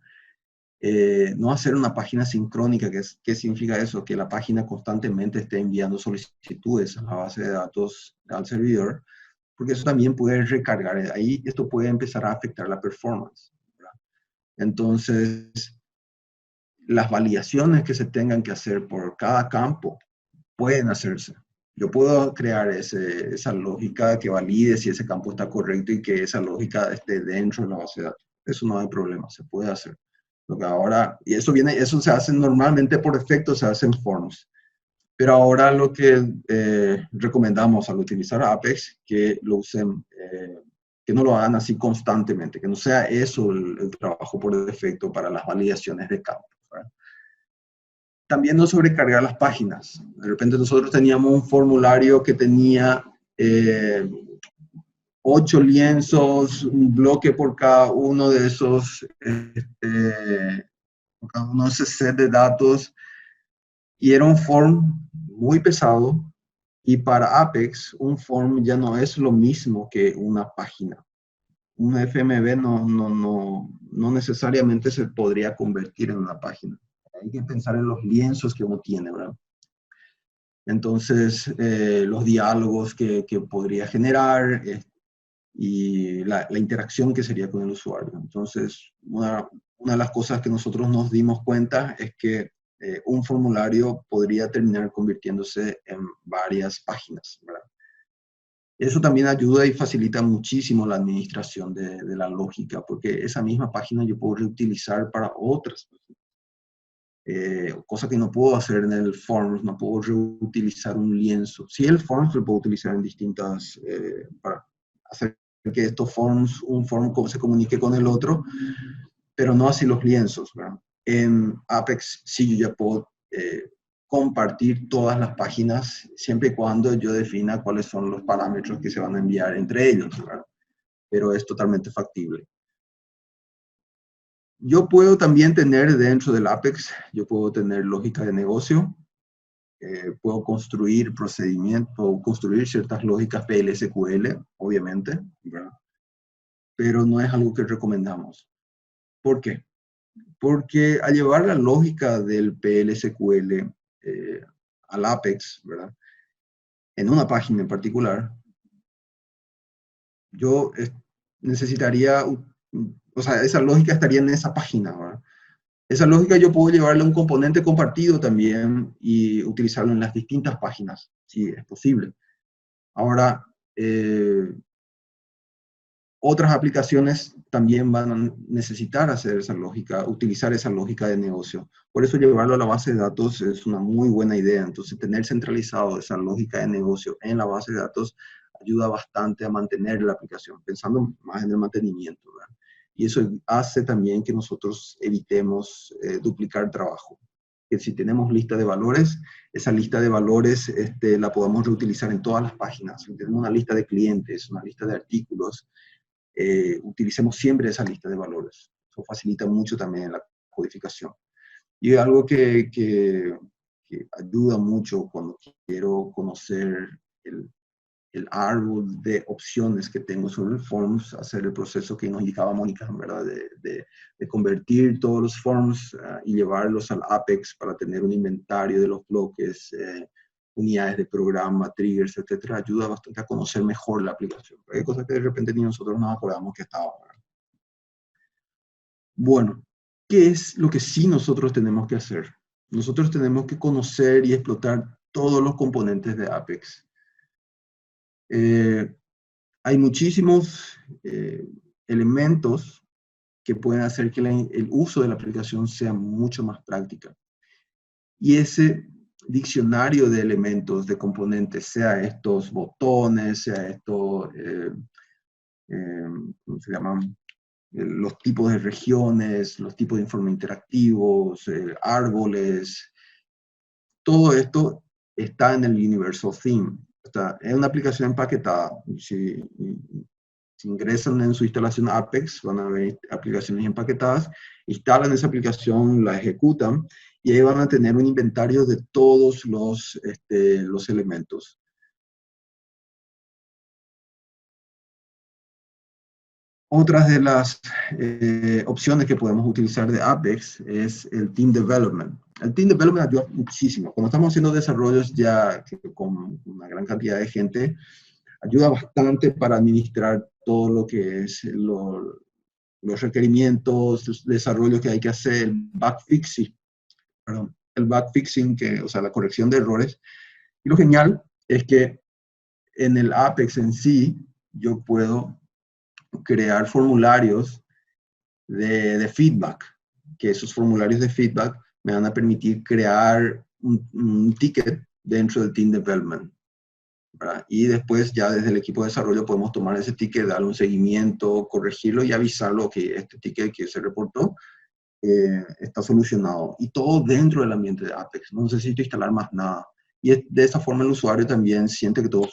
No hacer una página sincrónica, ¿qué significa eso? Que la página constantemente esté enviando solicitudes a la base de datos al servidor, porque eso también puede recargar. Ahí esto puede empezar a afectar la performance, ¿verdad? Entonces, las validaciones que se tengan que hacer por cada campo pueden hacerse. Yo puedo crear esa lógica que valide si ese campo está correcto y que esa lógica esté dentro de la base de datos. Eso no hay problema, se puede hacer. Lo que ahora, y eso se hace normalmente por defecto, se hace en Forms. Pero ahora lo que recomendamos al utilizar Apex, que lo usen, que no lo hagan así constantemente, que no sea eso el trabajo por defecto para las validaciones de campo, ¿verdad? También no sobrecargar las páginas. De repente nosotros teníamos un formulario que tenía 8 lienzos, un bloque por cada uno de esos, por cada uno de ese set de datos, y era un form muy pesado, y para Apex un form ya no es lo mismo que una página. Un FMV no necesariamente se podría convertir en una página. Hay que pensar en los lienzos que uno tiene, ¿verdad? Entonces, los diálogos que podría generar y la interacción que sería con el usuario. Entonces, una de las cosas que nosotros nos dimos cuenta es que un formulario podría terminar convirtiéndose en varias páginas, ¿verdad? Eso también ayuda y facilita muchísimo la administración de la lógica, porque esa misma página yo puedo reutilizar para otras páginas. Cosa que no puedo hacer en el Forms, no puedo reutilizar un lienzo. Sí, el Forms lo puedo utilizar en distintas, para hacer que estos Forms, un Form se comunique con el otro, pero no así los lienzos, ¿verdad? En Apex sí yo ya puedo compartir todas las páginas siempre y cuando yo defina cuáles son los parámetros que se van a enviar entre ellos, ¿verdad? Pero es totalmente factible. Yo puedo también tener dentro del Apex, yo puedo tener lógica de negocio. puedo construir procedimientos, puedo construir ciertas lógicas PL/SQL, obviamente, ¿verdad? Pero no es algo que recomendamos. ¿Por qué? Porque al llevar la lógica del PL/SQL al Apex, ¿verdad? En una página en particular, yo necesitaría, o sea, esa lógica estaría en esa página, ¿verdad? Esa lógica yo puedo llevarle a un componente compartido también y utilizarlo en las distintas páginas, si es posible. Ahora, otras aplicaciones también van a necesitar hacer esa lógica, utilizar esa lógica de negocio. Por eso llevarlo a la base de datos es una muy buena idea. Entonces, tener centralizado esa lógica de negocio en la base de datos ayuda bastante a mantener la aplicación, pensando más en el mantenimiento, ¿verdad? Y eso hace también que nosotros evitemos duplicar trabajo. Que si tenemos lista de valores, esa lista de valores la podamos reutilizar en todas las páginas. Si tenemos una lista de clientes, una lista de artículos, utilicemos siempre esa lista de valores. Eso facilita mucho también la codificación. Y algo que ayuda mucho cuando quiero conocer el árbol de opciones que tengo sobre el forms, hacer el proceso que nos indicaba Mónica, ¿verdad? De convertir todos los forms y llevarlos al Apex para tener un inventario de los bloques, unidades de programa, triggers, etcétera, ayuda bastante a conocer mejor la aplicación. Hay cosas que de repente ni nosotros nos acordamos que estaban. Bueno, ¿qué es lo que sí nosotros tenemos que hacer? Nosotros tenemos que conocer y explotar todos los componentes de Apex. Hay muchísimos elementos que pueden hacer que el uso de la aplicación sea mucho más práctica. Y ese diccionario de elementos, de componentes, sea estos botones, sea estos, ¿cómo se llaman? Los tipos de regiones, los tipos de informes interactivos, árboles, todo esto está en el Universal Theme. Es una aplicación empaquetada. Si ingresan en su instalación Apex, van a ver aplicaciones empaquetadas, instalan esa aplicación, la ejecutan, y ahí van a tener un inventario de todos los elementos. Otras de las opciones que podemos utilizar de Apex es el Team Development. El Team Development ayuda muchísimo. Cuando estamos haciendo desarrollos ya con una gran cantidad de gente, ayuda bastante para administrar todo lo que es los requerimientos, los desarrollos que hay que hacer, el backfixing, o sea, la corrección de errores. Y lo genial es que en el Apex en sí, yo puedo crear formularios de feedback, que esos formularios de feedback me van a permitir crear un ticket dentro del Team Development, ¿verdad? Y después ya desde el equipo de desarrollo podemos tomar ese ticket, darle un seguimiento, corregirlo y avisarlo que este ticket que se reportó está solucionado. Y todo dentro del ambiente de Apex. No necesito instalar más nada. Y de esa forma el usuario también siente que todos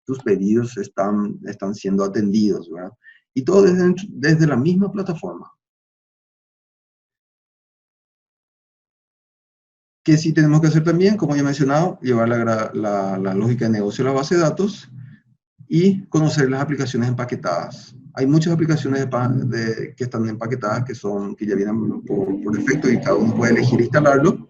sus pedidos están siendo atendidos, ¿verdad? Y todo desde la misma plataforma. Que sí tenemos que hacer también, como ya he mencionado, llevar la lógica de negocio a la base de datos y conocer las aplicaciones empaquetadas. Hay muchas aplicaciones que están empaquetadas que ya vienen por defecto y cada uno puede elegir instalarlo.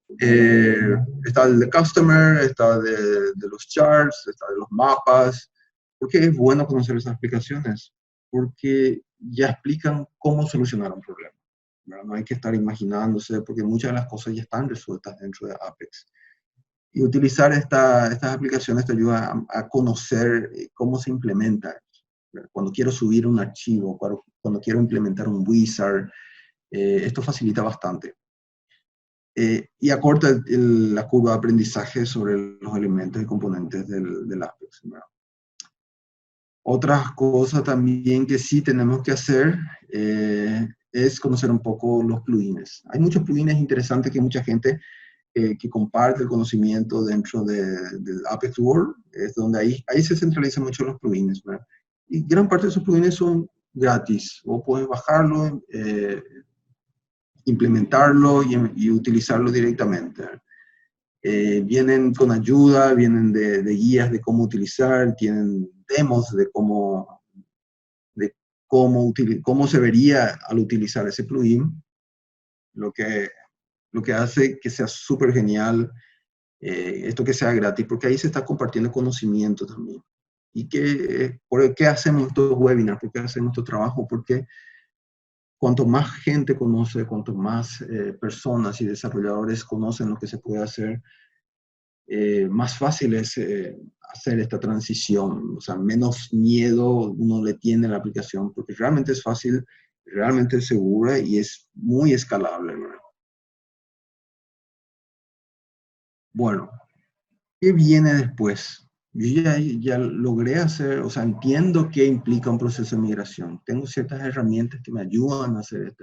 Está el de Customer, está de los charts, está de los mapas. ¿Por qué es bueno conocer esas aplicaciones? Porque ya explican cómo solucionar un problema, ¿verdad? No hay que estar imaginándose, porque muchas de las cosas ya están resueltas dentro de Apex. Y utilizar estas aplicaciones te ayuda a conocer cómo se implementa. Cuando quiero subir un archivo, cuando quiero implementar un wizard, esto facilita bastante. Y acorta la curva de aprendizaje sobre los elementos y componentes del Apex, ¿verdad? Otras cosas también que sí tenemos que hacer es conocer un poco los plugins. Hay muchos plugins interesantes que mucha gente que comparte el conocimiento dentro del Apex World, es donde ahí se centralizan mucho los plugins, ¿verdad? Y gran parte de esos plugins son gratis, o puedes bajarlo, implementarlo y utilizarlo directamente. Vienen con ayuda, vienen de guías de cómo utilizar, tienen demos de cómo se vería al utilizar ese plugin, lo que hace que sea súper genial esto que sea gratis, porque ahí se está compartiendo conocimiento también. ¿Y por qué hacemos estos webinars? ¿Por qué hacemos estos trabajos? Porque cuanto más gente conoce, cuanto más personas y desarrolladores conocen lo que se puede hacer, más fácil es hacer esta transición. O sea, menos miedo uno le tiene a la aplicación, porque realmente es fácil, realmente es segura y es muy escalable, ¿verdad? Bueno, ¿qué viene después? Yo ya logré hacer, o sea, entiendo qué implica un proceso de migración. Tengo ciertas herramientas que me ayudan a hacer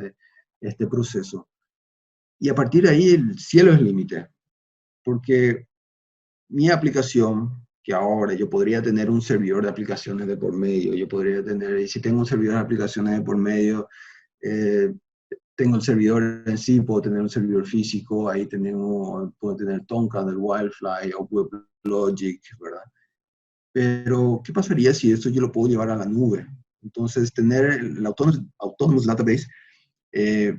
este proceso. Y a partir de ahí el cielo es límite, porque mi aplicación, que ahora yo podría tener un servidor de aplicaciones de por medio, yo podría tener, y si tengo un servidor de aplicaciones de por medio, eh, tengo el servidor en sí, puedo tener un servidor físico, ahí puedo tener Tomcat, el Wildfly o WebLogic, ¿verdad? Pero, ¿qué pasaría si esto yo lo puedo llevar a la nube? Entonces, tener el Autonomous Database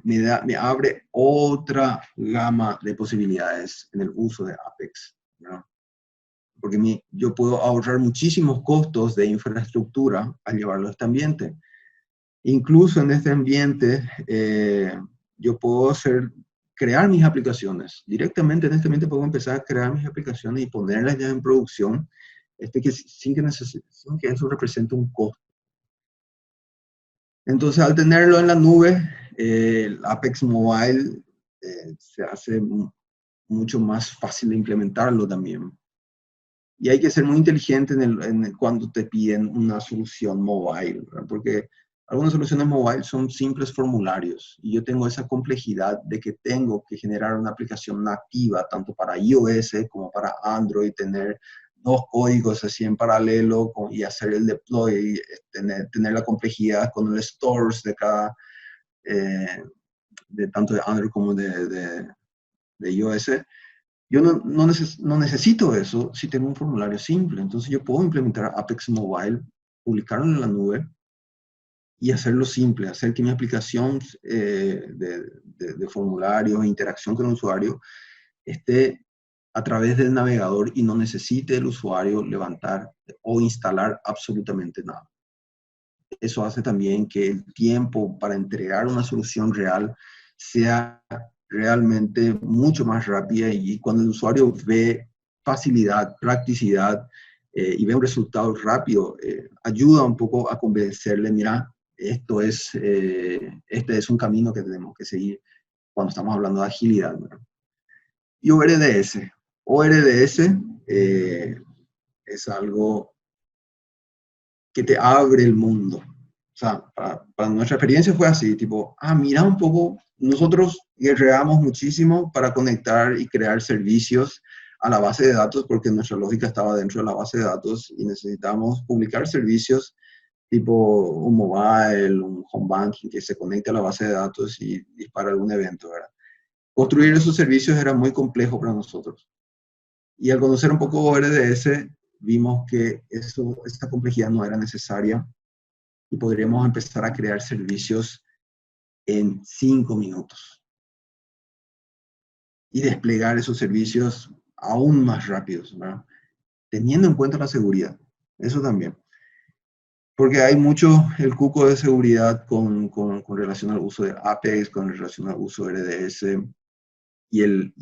me abre otra gama de posibilidades en el uso de Apex, ¿no? Porque yo puedo ahorrar muchísimos costos de infraestructura al llevarlo a este ambiente. Incluso en este ambiente, yo puedo crear mis aplicaciones. Directamente en este ambiente puedo empezar a crear mis aplicaciones y ponerlas ya en producción, sin que eso represente un costo. Entonces, al tenerlo en la nube, el Apex Mobile se hace mucho más fácil de implementarlo también. Y hay que ser muy inteligente cuando te piden una solución mobile, ¿verdad? Porque algunas soluciones mobile son simples formularios y yo tengo esa complejidad de que tengo que generar una aplicación nativa tanto para iOS como para Android, tener dos códigos así en paralelo y hacer el deploy, tener la complejidad con los stores de cada, de tanto de Android como de iOS. Yo no necesito eso si tengo un formulario simple. Entonces yo puedo implementar Apex Mobile, publicarlo en la nube y hacerlo simple, hacer que mi aplicación de formulario e interacción con el usuario esté a través del navegador y no necesite el usuario levantar o instalar absolutamente nada. Eso hace también que el tiempo para entregar una solución real sea realmente mucho más rápida, y cuando el usuario ve facilidad, practicidad y ve un resultado rápido, ayuda un poco a convencerle, mira, este es un camino que tenemos que seguir cuando estamos hablando de agilidad, ¿verdad? Y ORDS. ORDS es algo que te abre el mundo. O sea, para nuestra experiencia fue así, tipo, mira un poco, nosotros guerreamos muchísimo para conectar y crear servicios a la base de datos porque nuestra lógica estaba dentro de la base de datos y necesitamos publicar servicios tipo un mobile, un home banking que se conecte a la base de datos y dispara algún evento, ¿verdad? Construir esos servicios era muy complejo para nosotros. Y al conocer un poco ORDS, vimos que esta complejidad no era necesaria y podríamos empezar a crear servicios en 5 minutos y desplegar esos servicios aún más rápidos, ¿verdad? Teniendo en cuenta la seguridad, eso también. Porque hay mucho el cuco de seguridad con relación al uso de Apex, con relación al uso de RDS y el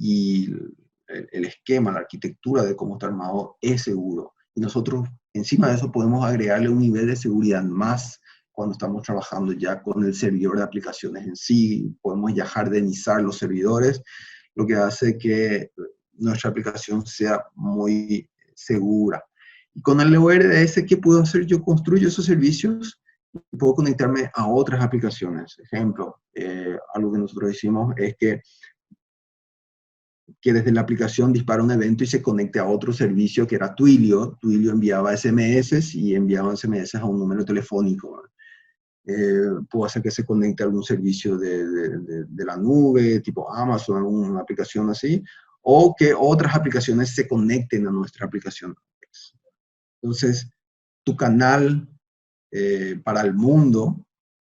esquema, la arquitectura de cómo está armado es seguro. Y nosotros encima de eso podemos agregarle un nivel de seguridad más cuando estamos trabajando ya con el servidor de aplicaciones en sí. Podemos ya jardenizar los servidores, lo que hace que nuestra aplicación sea muy segura. Y con el ORDS, ¿qué puedo hacer? Yo construyo esos servicios y puedo conectarme a otras aplicaciones. Ejemplo, algo que nosotros hicimos es que desde la aplicación dispara un evento y se conecte a otro servicio que era Twilio. Twilio enviaba SMS y enviaba SMS a un número telefónico. Puedo hacer que se conecte a algún servicio de la nube, tipo Amazon, alguna aplicación así, o que otras aplicaciones se conecten a nuestra aplicación Apex. Entonces, tu canal para el mundo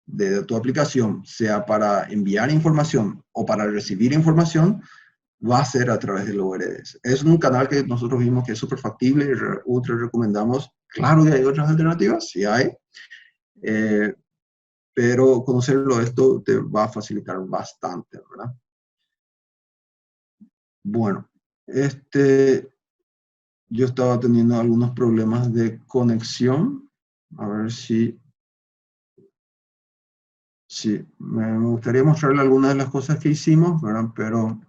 de tu aplicación, sea para enviar información o para recibir información, va a ser a través de los ORDs. Es un canal que nosotros vimos que es súper factible y ultra recomendamos. Claro que hay otras alternativas, sí hay, pero conocerlo esto te va a facilitar bastante, ¿verdad? Bueno, yo estaba teniendo algunos problemas de conexión. A ver si me gustaría mostrarle algunas de las cosas que hicimos, ¿verdad? Pero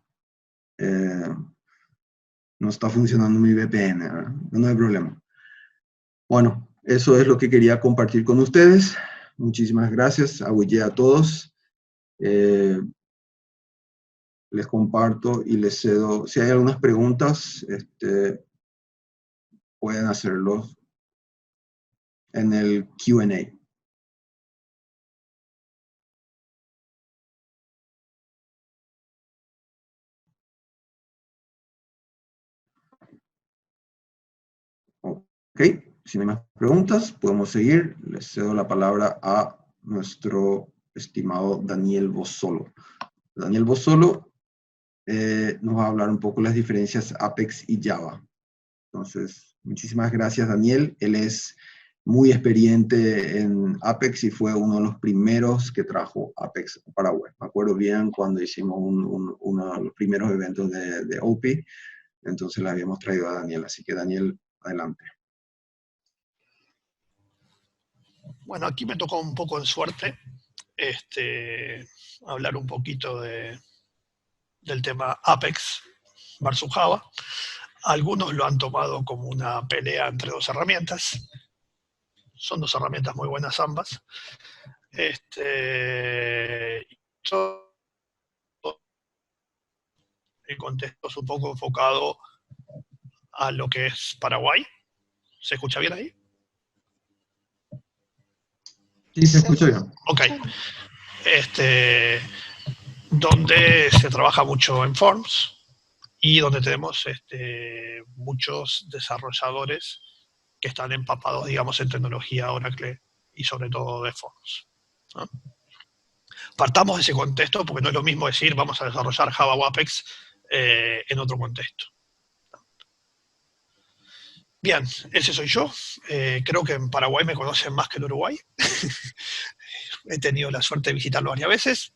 no está funcionando mi VPN, ¿verdad? No hay problema. Bueno, eso es lo que quería compartir con ustedes. Muchísimas gracias. Aguillé a todos. Les comparto y les cedo. Si hay algunas preguntas, pueden hacerlo en el Q&A. Ok, si no hay más preguntas, podemos seguir. Les cedo la palabra a nuestro estimado Daniel Bossolo. Daniel Bossolo nos va a hablar un poco de las diferencias Apex y Java. Entonces, muchísimas gracias, Daniel. Él es muy experiente en Apex y fue uno de los primeros que trajo Apex a Paraguay. Me acuerdo bien cuando hicimos uno de los primeros eventos de OPI, entonces le habíamos traído a Daniel. Así que, Daniel, adelante. Bueno, aquí me tocó un poco en suerte hablar un poquito del tema Apex versus Java. Algunos lo han tomado como una pelea entre dos herramientas. Son dos herramientas muy buenas ambas. El contexto es un poco enfocado a lo que es Paraguay. ¿Se escucha bien ahí? Sí, se escucha bien. Ok. Donde se trabaja mucho en Forms y donde tenemos muchos desarrolladores que están empapados, digamos, en tecnología Oracle y sobre todo de Forms, ¿no? Partamos de ese contexto porque no es lo mismo decir vamos a desarrollar Java o Apex en otro contexto. Bien, ese soy yo. Creo que en Paraguay me conocen más que en Uruguay. He tenido la suerte de visitarlo varias veces.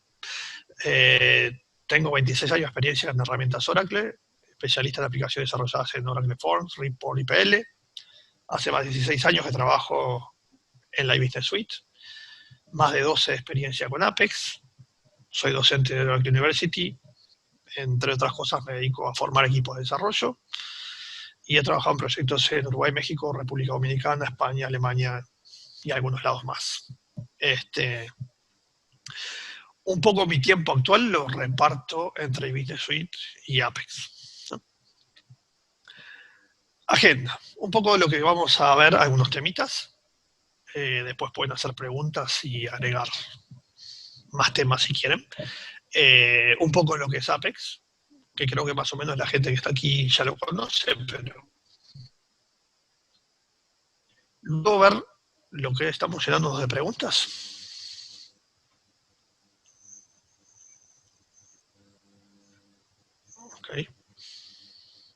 Tengo 26 años de experiencia en herramientas Oracle, especialista en aplicaciones desarrolladas en Oracle Forms, Report y PL. Hace más de 16 años que trabajo en la iBusiness Suite. Más de 12 de experiencia con Apex. Soy docente de Oracle University. Entre otras cosas me dedico a formar equipos de desarrollo. Y he trabajado en proyectos en Uruguay, México, República Dominicana, España, Alemania y algunos lados más. Un poco mi tiempo actual lo reparto entre iBusiness Suite y Apex, ¿no? Agenda. Un poco de lo que vamos a ver, algunos temitas. Después pueden hacer preguntas y agregar más temas si quieren. Un poco de lo que es Apex, que creo que más o menos la gente que está aquí ya lo conoce, pero luego ver lo que estamos llenando de preguntas. Ok.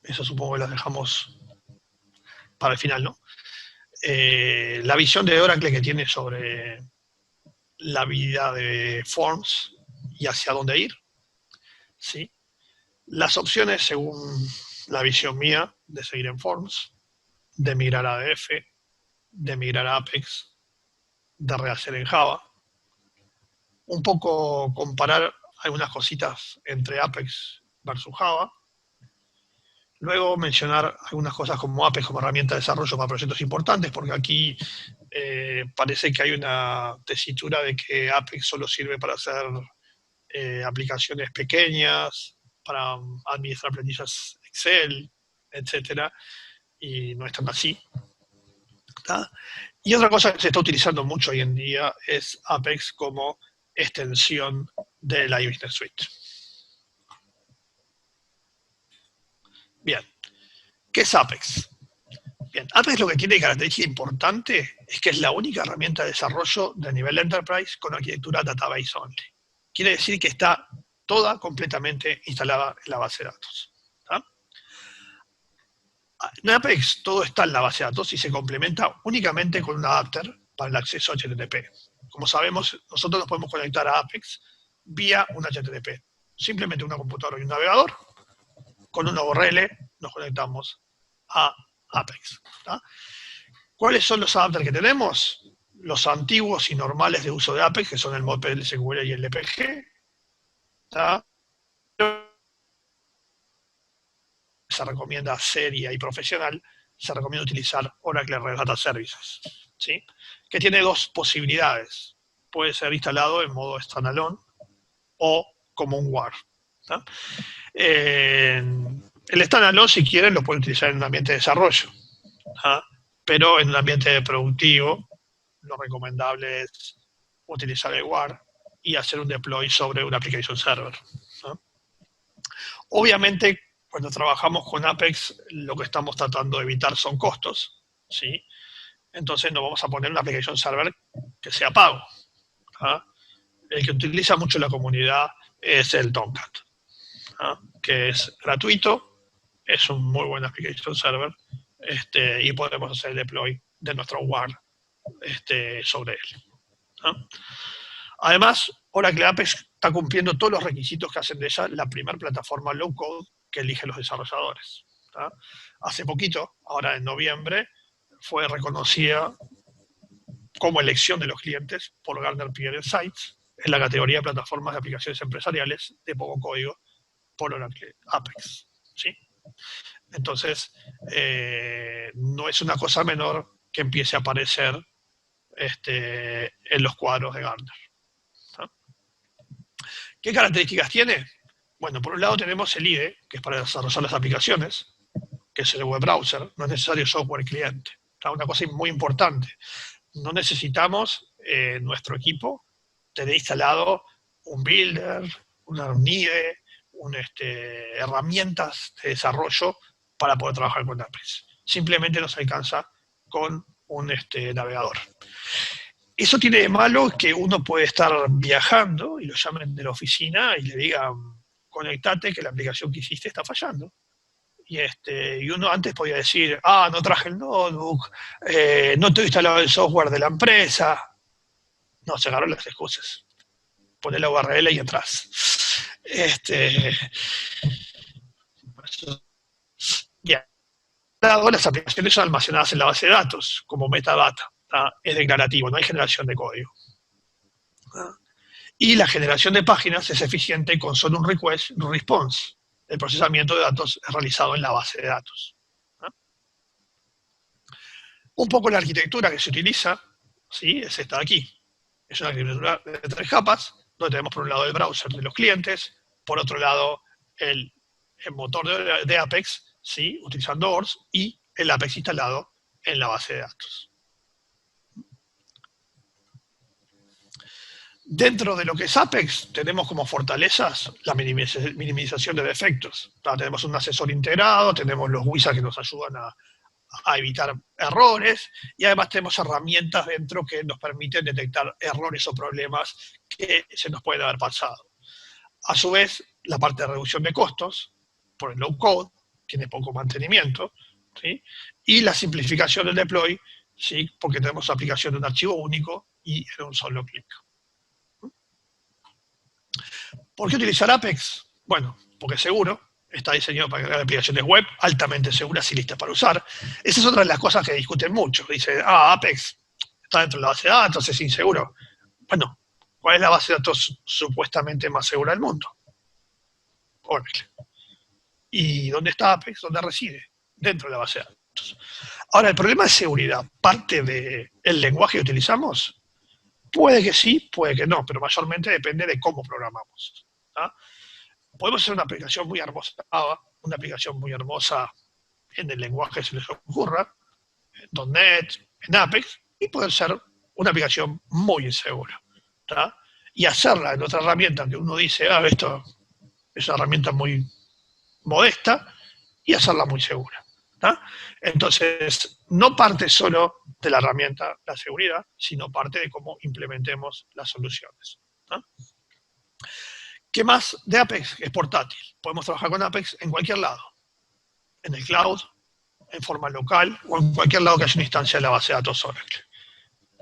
Eso supongo que las dejamos para el final, ¿no? La visión de Oracle que tiene sobre la vida de Forms y hacia dónde ir, ¿sí? Las opciones según la visión mía de seguir en Forms, de migrar a ADF, de migrar a Apex, de rehacer en Java. Un poco comparar algunas cositas entre Apex versus Java. Luego mencionar algunas cosas como Apex como herramienta de desarrollo para proyectos importantes, porque aquí parece que hay una tesitura de que Apex solo sirve para hacer aplicaciones pequeñas, para administrar planillas Excel, etcétera, y no es tan así, ¿tá? Y otra cosa que se está utilizando mucho hoy en día es Apex como extensión de la iBusiness Suite. Bien, ¿qué es Apex? Bien, Apex lo que tiene de característica importante es que es la única herramienta de desarrollo de nivel Enterprise con arquitectura Database Only. Quiere decir que está toda completamente instalada en la base de datos. ¿Tá? En Apex todo está en la base de datos y se complementa únicamente con un adapter para el acceso a HTTP. Como sabemos, nosotros nos podemos conectar a Apex vía un HTTP. Simplemente una computadora y un navegador. Con una URL nos conectamos a Apex. ¿Tá? ¿Cuáles son los adapters que tenemos? Los antiguos y normales de uso de Apex, que son el Modbus, el SQL y el LPG. ¿Tá? Se recomienda seria y profesional, se recomienda utilizar Oracle Red Data Services, ¿sí? Que tiene dos posibilidades. Puede ser instalado en modo standalone o como un WAR. ¿Tá? El standalone, si quieren, lo pueden utilizar en un ambiente de desarrollo. ¿Tá? Pero en un ambiente productivo, lo recomendable es utilizar el WAR y hacer un deploy sobre un application server. ¿Tá? Obviamente, cuando trabajamos con Apex, lo que estamos tratando de evitar son costos, ¿sí? Entonces no vamos a poner un application server que sea pago. ¿Ah? El que utiliza mucho la comunidad es el Tomcat, ¿ah? Que es gratuito, es un muy buen application server, y podemos hacer el deploy de nuestro WAR sobre él. ¿Ah? Además, Oracle Apex está cumpliendo todos los requisitos que hacen de ella la primera plataforma low-code que eligen los desarrolladores. ¿Tá? Hace poquito, ahora en noviembre, fue reconocida como elección de los clientes por Gartner Peer Insights en la categoría de plataformas de aplicaciones empresariales de poco código por Oracle Apex. ¿Sí? Entonces, no es una cosa menor que empiece a aparecer en los cuadros de Gartner. ¿Tá? ¿Qué características tiene? Bueno, por un lado tenemos el IDE, que es para desarrollar las aplicaciones, que es el web browser, no es necesario software cliente. ¿Tá? Una cosa muy importante, no necesitamos en nuestro equipo tener instalado un builder, un IDE, herramientas de desarrollo para poder trabajar con Apex. Simplemente nos alcanza con un navegador. Eso tiene de malo que uno puede estar viajando y lo llamen de la oficina y le digan, conectate que la aplicación que hiciste está fallando. Y uno antes podía decir, no traje el notebook, no tengo instalado el software de la empresa. No, se agarró las excusas. Poné la URL y entras. Bien. Las aplicaciones son almacenadas en la base de datos, como metadata. ¿Tá? Es declarativo, no hay generación de código. ¿Tá? Y la generación de páginas es eficiente con solo un request y un response. El procesamiento de datos es realizado en la base de datos. ¿Ah? Un poco la arquitectura que se utiliza, ¿sí? Es esta de aquí. Es una arquitectura de 3 capas, donde tenemos por un lado el browser de los clientes, por otro lado el motor de Apex, ¿sí? Utilizando ORS, y el Apex instalado en la base de datos. Dentro de lo que es Apex, tenemos como fortalezas la minimización de defectos. Tenemos un asesor integrado, tenemos los wizards que nos ayudan a evitar errores, y además tenemos herramientas dentro que nos permiten detectar errores o problemas que se nos pueden haber pasado. A su vez, la parte de reducción de costos, por el low code, tiene poco mantenimiento, ¿sí? Y la simplificación del deploy, ¿sí? Porque tenemos aplicación de un archivo único y en un solo clic. ¿Por qué utilizar Apex? Bueno, porque es seguro, está diseñado para crear aplicaciones web altamente seguras y listas para usar. Esa es otra de las cosas que discuten mucho. Dicen, Apex está dentro de la base de datos, es inseguro. Bueno, ¿cuál es la base de datos supuestamente más segura del mundo? Oracle. ¿Y dónde está Apex? ¿Dónde reside? Dentro de la base de datos. Ahora, el problema de seguridad, ¿parte del lenguaje que utilizamos? Puede que sí, puede que no, pero mayormente depende de cómo programamos. ¿Ah? Podemos hacer una aplicación muy hermosa, una aplicación muy hermosa en el lenguaje que se les ocurra, en .NET, en Apex, y puede ser una aplicación muy insegura. ¿Tá? Y hacerla en otra herramienta que uno dice, esto es una herramienta muy modesta, y hacerla muy segura. Entonces, no parte solo de la herramienta la seguridad, sino parte de cómo implementemos las soluciones. ¿Qué más de Apex? Es portátil. Podemos trabajar con Apex en cualquier lado. En el cloud, en forma local o en cualquier lado que haya una instancia de la base de datos Oracle.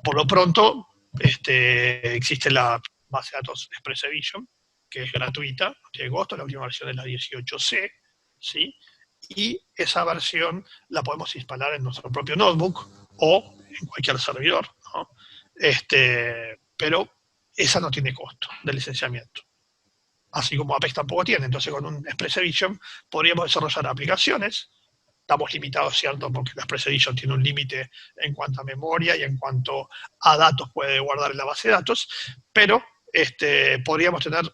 Por lo pronto, existe la base de datos Express Edition, que es gratuita, no tiene costo, la última versión es la 18C, ¿sí? Y esa versión la podemos instalar en nuestro propio notebook o en cualquier servidor, ¿no? Pero esa no tiene costo de licenciamiento. Así como Apex tampoco tiene. Entonces, con un Express Edition podríamos desarrollar aplicaciones. Estamos limitados, ¿cierto? Porque la Express Edition tiene un límite en cuanto a memoria y en cuanto a datos puede guardar en la base de datos, pero podríamos tener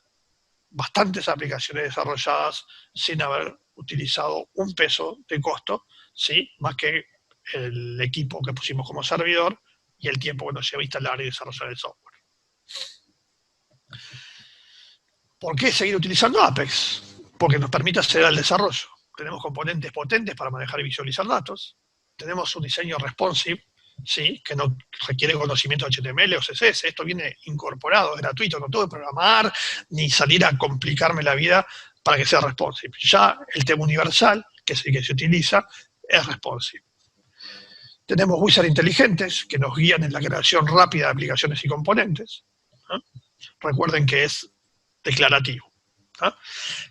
bastantes aplicaciones desarrolladas sin haber utilizado un peso de costo, ¿sí? Más que el equipo que pusimos como servidor y el tiempo que nos lleva a instalar y desarrollar el software. ¿Por qué seguir utilizando Apex? Porque nos permite acceder al desarrollo. Tenemos componentes potentes para manejar y visualizar datos. Tenemos un diseño responsive, ¿sí? Que no requiere conocimiento de HTML o CSS. Esto viene incorporado, es gratuito, no tengo que programar ni salir a complicarme la vida para que sea responsive. Ya el tema universal, que es el que se utiliza, es responsive. Tenemos wizards inteligentes que nos guían en la creación rápida de aplicaciones y componentes. Recuerden que es declarativo.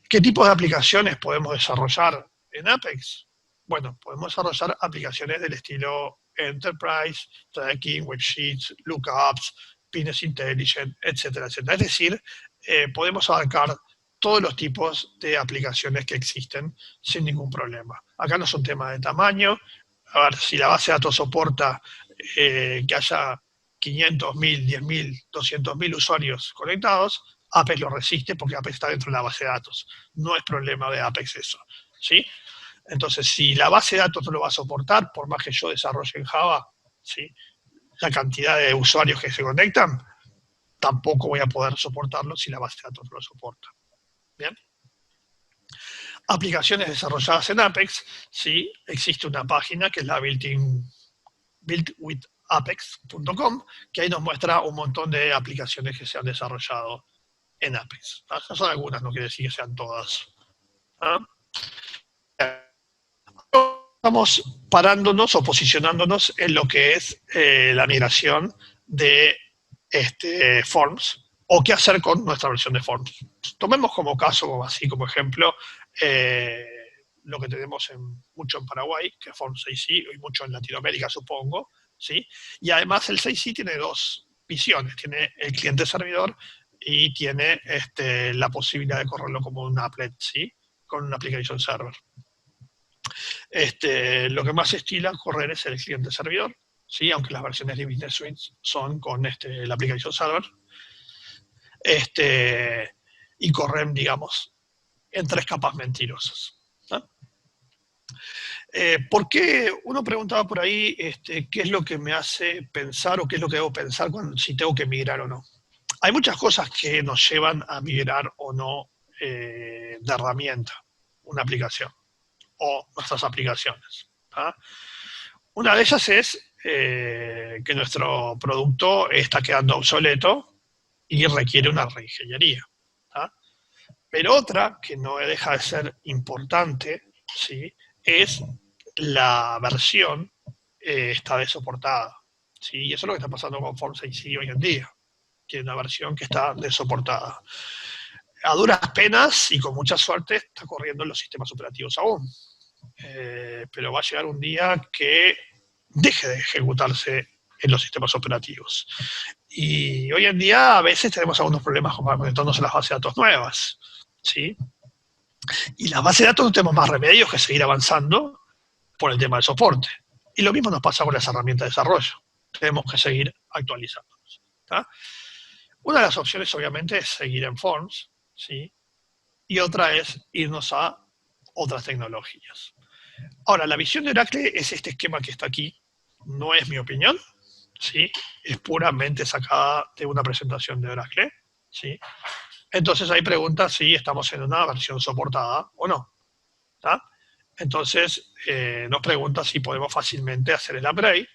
¿Qué tipo de aplicaciones podemos desarrollar en Apex? Bueno, podemos desarrollar aplicaciones del estilo Enterprise, Tracking, Web Sheets, Lookups, Business Intelligence, etcétera, etcétera. Es decir, podemos abarcar todos los tipos de aplicaciones que existen sin ningún problema. Acá no es un tema de tamaño. A ver, si la base de datos soporta que haya 500.000, 10.000, 200.000 usuarios conectados, Apex lo resiste porque Apex está dentro de la base de datos. No es problema de Apex eso, ¿sí? Entonces, si la base de datos no lo va a soportar, por más que yo desarrolle en Java, ¿sí? La cantidad de usuarios que se conectan, tampoco voy a poder soportarlo si la base de datos no lo soporta. ¿Bien? Aplicaciones desarrolladas en Apex, ¿sí? Existe una página que es la builtwithapex.com, que ahí nos muestra un montón de aplicaciones que se han desarrollado en Apex. Esas son algunas, no quiere decir que sean todas. Estamos parándonos o posicionándonos en lo que es la migración de Forms o qué hacer con nuestra versión de Forms. Tomemos como caso, así como ejemplo, lo que tenemos mucho en Paraguay, que es Forms 6C, y mucho en Latinoamérica, supongo, ¿sí? Y además el 6C tiene dos visiones. Tiene el cliente-servidor y tiene la posibilidad de correrlo como un applet, ¿sí? Con un application server. Lo que más se estila correr es el cliente-servidor, ¿sí? Aunque las versiones de Business Suite son con el application server. Y corren, digamos, en 3 capas mentirosas. ¿No? ¿Por qué? Uno preguntaba por ahí qué es lo que me hace pensar o qué es lo que debo pensar si tengo que migrar o no. Hay muchas cosas que nos llevan a migrar o no de herramienta, una aplicación, o nuestras aplicaciones. Una de ellas es que nuestro producto está quedando obsoleto y requiere una reingeniería. Pero otra, que no deja de ser importante, ¿sí? Es la versión está desoportada. ¿Sí? Y eso es lo que está pasando con Forms 6C hoy en día. Que es una versión que está desoportada. A duras penas y con mucha suerte está corriendo en los sistemas operativos aún. Pero va a llegar un día que deje de ejecutarse en los sistemas operativos. Y hoy en día a veces tenemos algunos problemas para conectarnos a las bases de datos nuevas, ¿sí? Y las bases de datos no tenemos más remedios que seguir avanzando por el tema del soporte. Y lo mismo nos pasa con las herramientas de desarrollo. Tenemos que seguir actualizándonos. ¿Tá? Una de las opciones, obviamente, es seguir en Forms, ¿sí? Y otra es irnos a otras tecnologías. Ahora, la visión de Oracle es este esquema que está aquí. No es mi opinión, ¿sí? Es puramente sacada de una presentación de Oracle, ¿sí? Entonces hay preguntas si estamos en una versión soportada o no. ¿Tá? Entonces, nos pregunta si podemos fácilmente hacer el upgrade,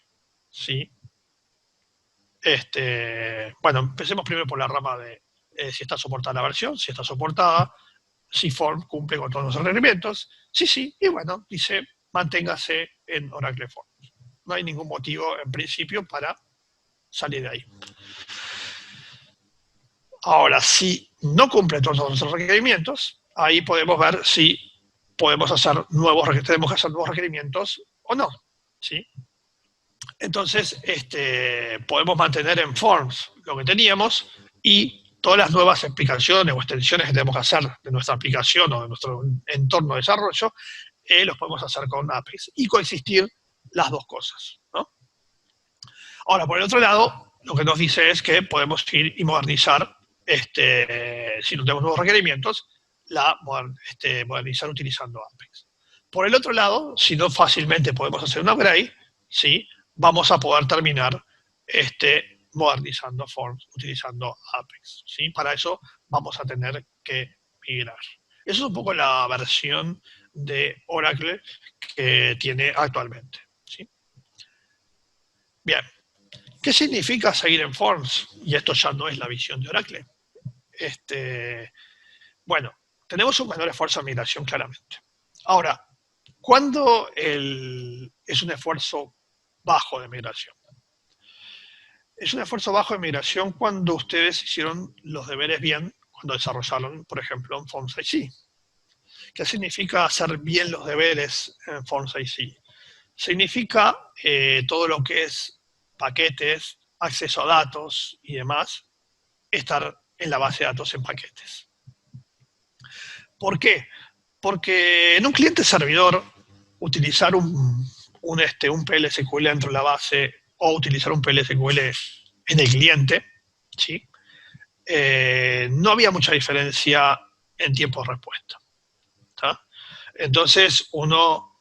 ¿sí? Bueno, empecemos primero por la rama de si está soportada la versión, si está soportada, si Forms cumple con todos los requerimientos. Sí, sí, y bueno, dice, manténgase en Oracle Forms. No hay ningún motivo, en principio, para salir de ahí. Ahora, si no cumple todos los requerimientos, ahí podemos ver si podemos hacer tenemos que hacer nuevos requerimientos o no, ¿sí? Entonces, podemos mantener en Forms lo que teníamos y todas las nuevas explicaciones o extensiones que tenemos que hacer de nuestra aplicación o de nuestro entorno de desarrollo, los podemos hacer con Apex y coexistir las dos cosas, ¿no? Ahora, por el otro lado, lo que nos dice es que podemos ir y modernizar, si no tenemos nuevos requerimientos, modernizar utilizando Apex. Por el otro lado, si no fácilmente podemos hacer un upgrade, ¿sí? Vamos a poder terminar modernizando Forms utilizando Apex, ¿sí? Para eso vamos a tener que migrar. Esa es un poco la versión de Oracle que tiene actualmente, ¿sí? Bien. ¿Qué significa seguir en Forms? Y esto ya no es la visión de Oracle. Bueno, tenemos un menor esfuerzo de migración claramente. Ahora, ¿cuándo es un esfuerzo bajo de migración? Es un esfuerzo bajo de migración cuando ustedes hicieron los deberes bien, cuando desarrollaron, por ejemplo, en Forms IC. ¿Qué significa hacer bien los deberes en Forms IC? Significa todo lo que es paquetes, acceso a datos y demás, estar en la base de datos en paquetes. ¿Por qué? Porque en un cliente servidor, utilizar un PL/SQL dentro de la base o utilizar un PL/SQL en el cliente, ¿sí? No había mucha diferencia en tiempo de respuesta, ¿tá? Entonces uno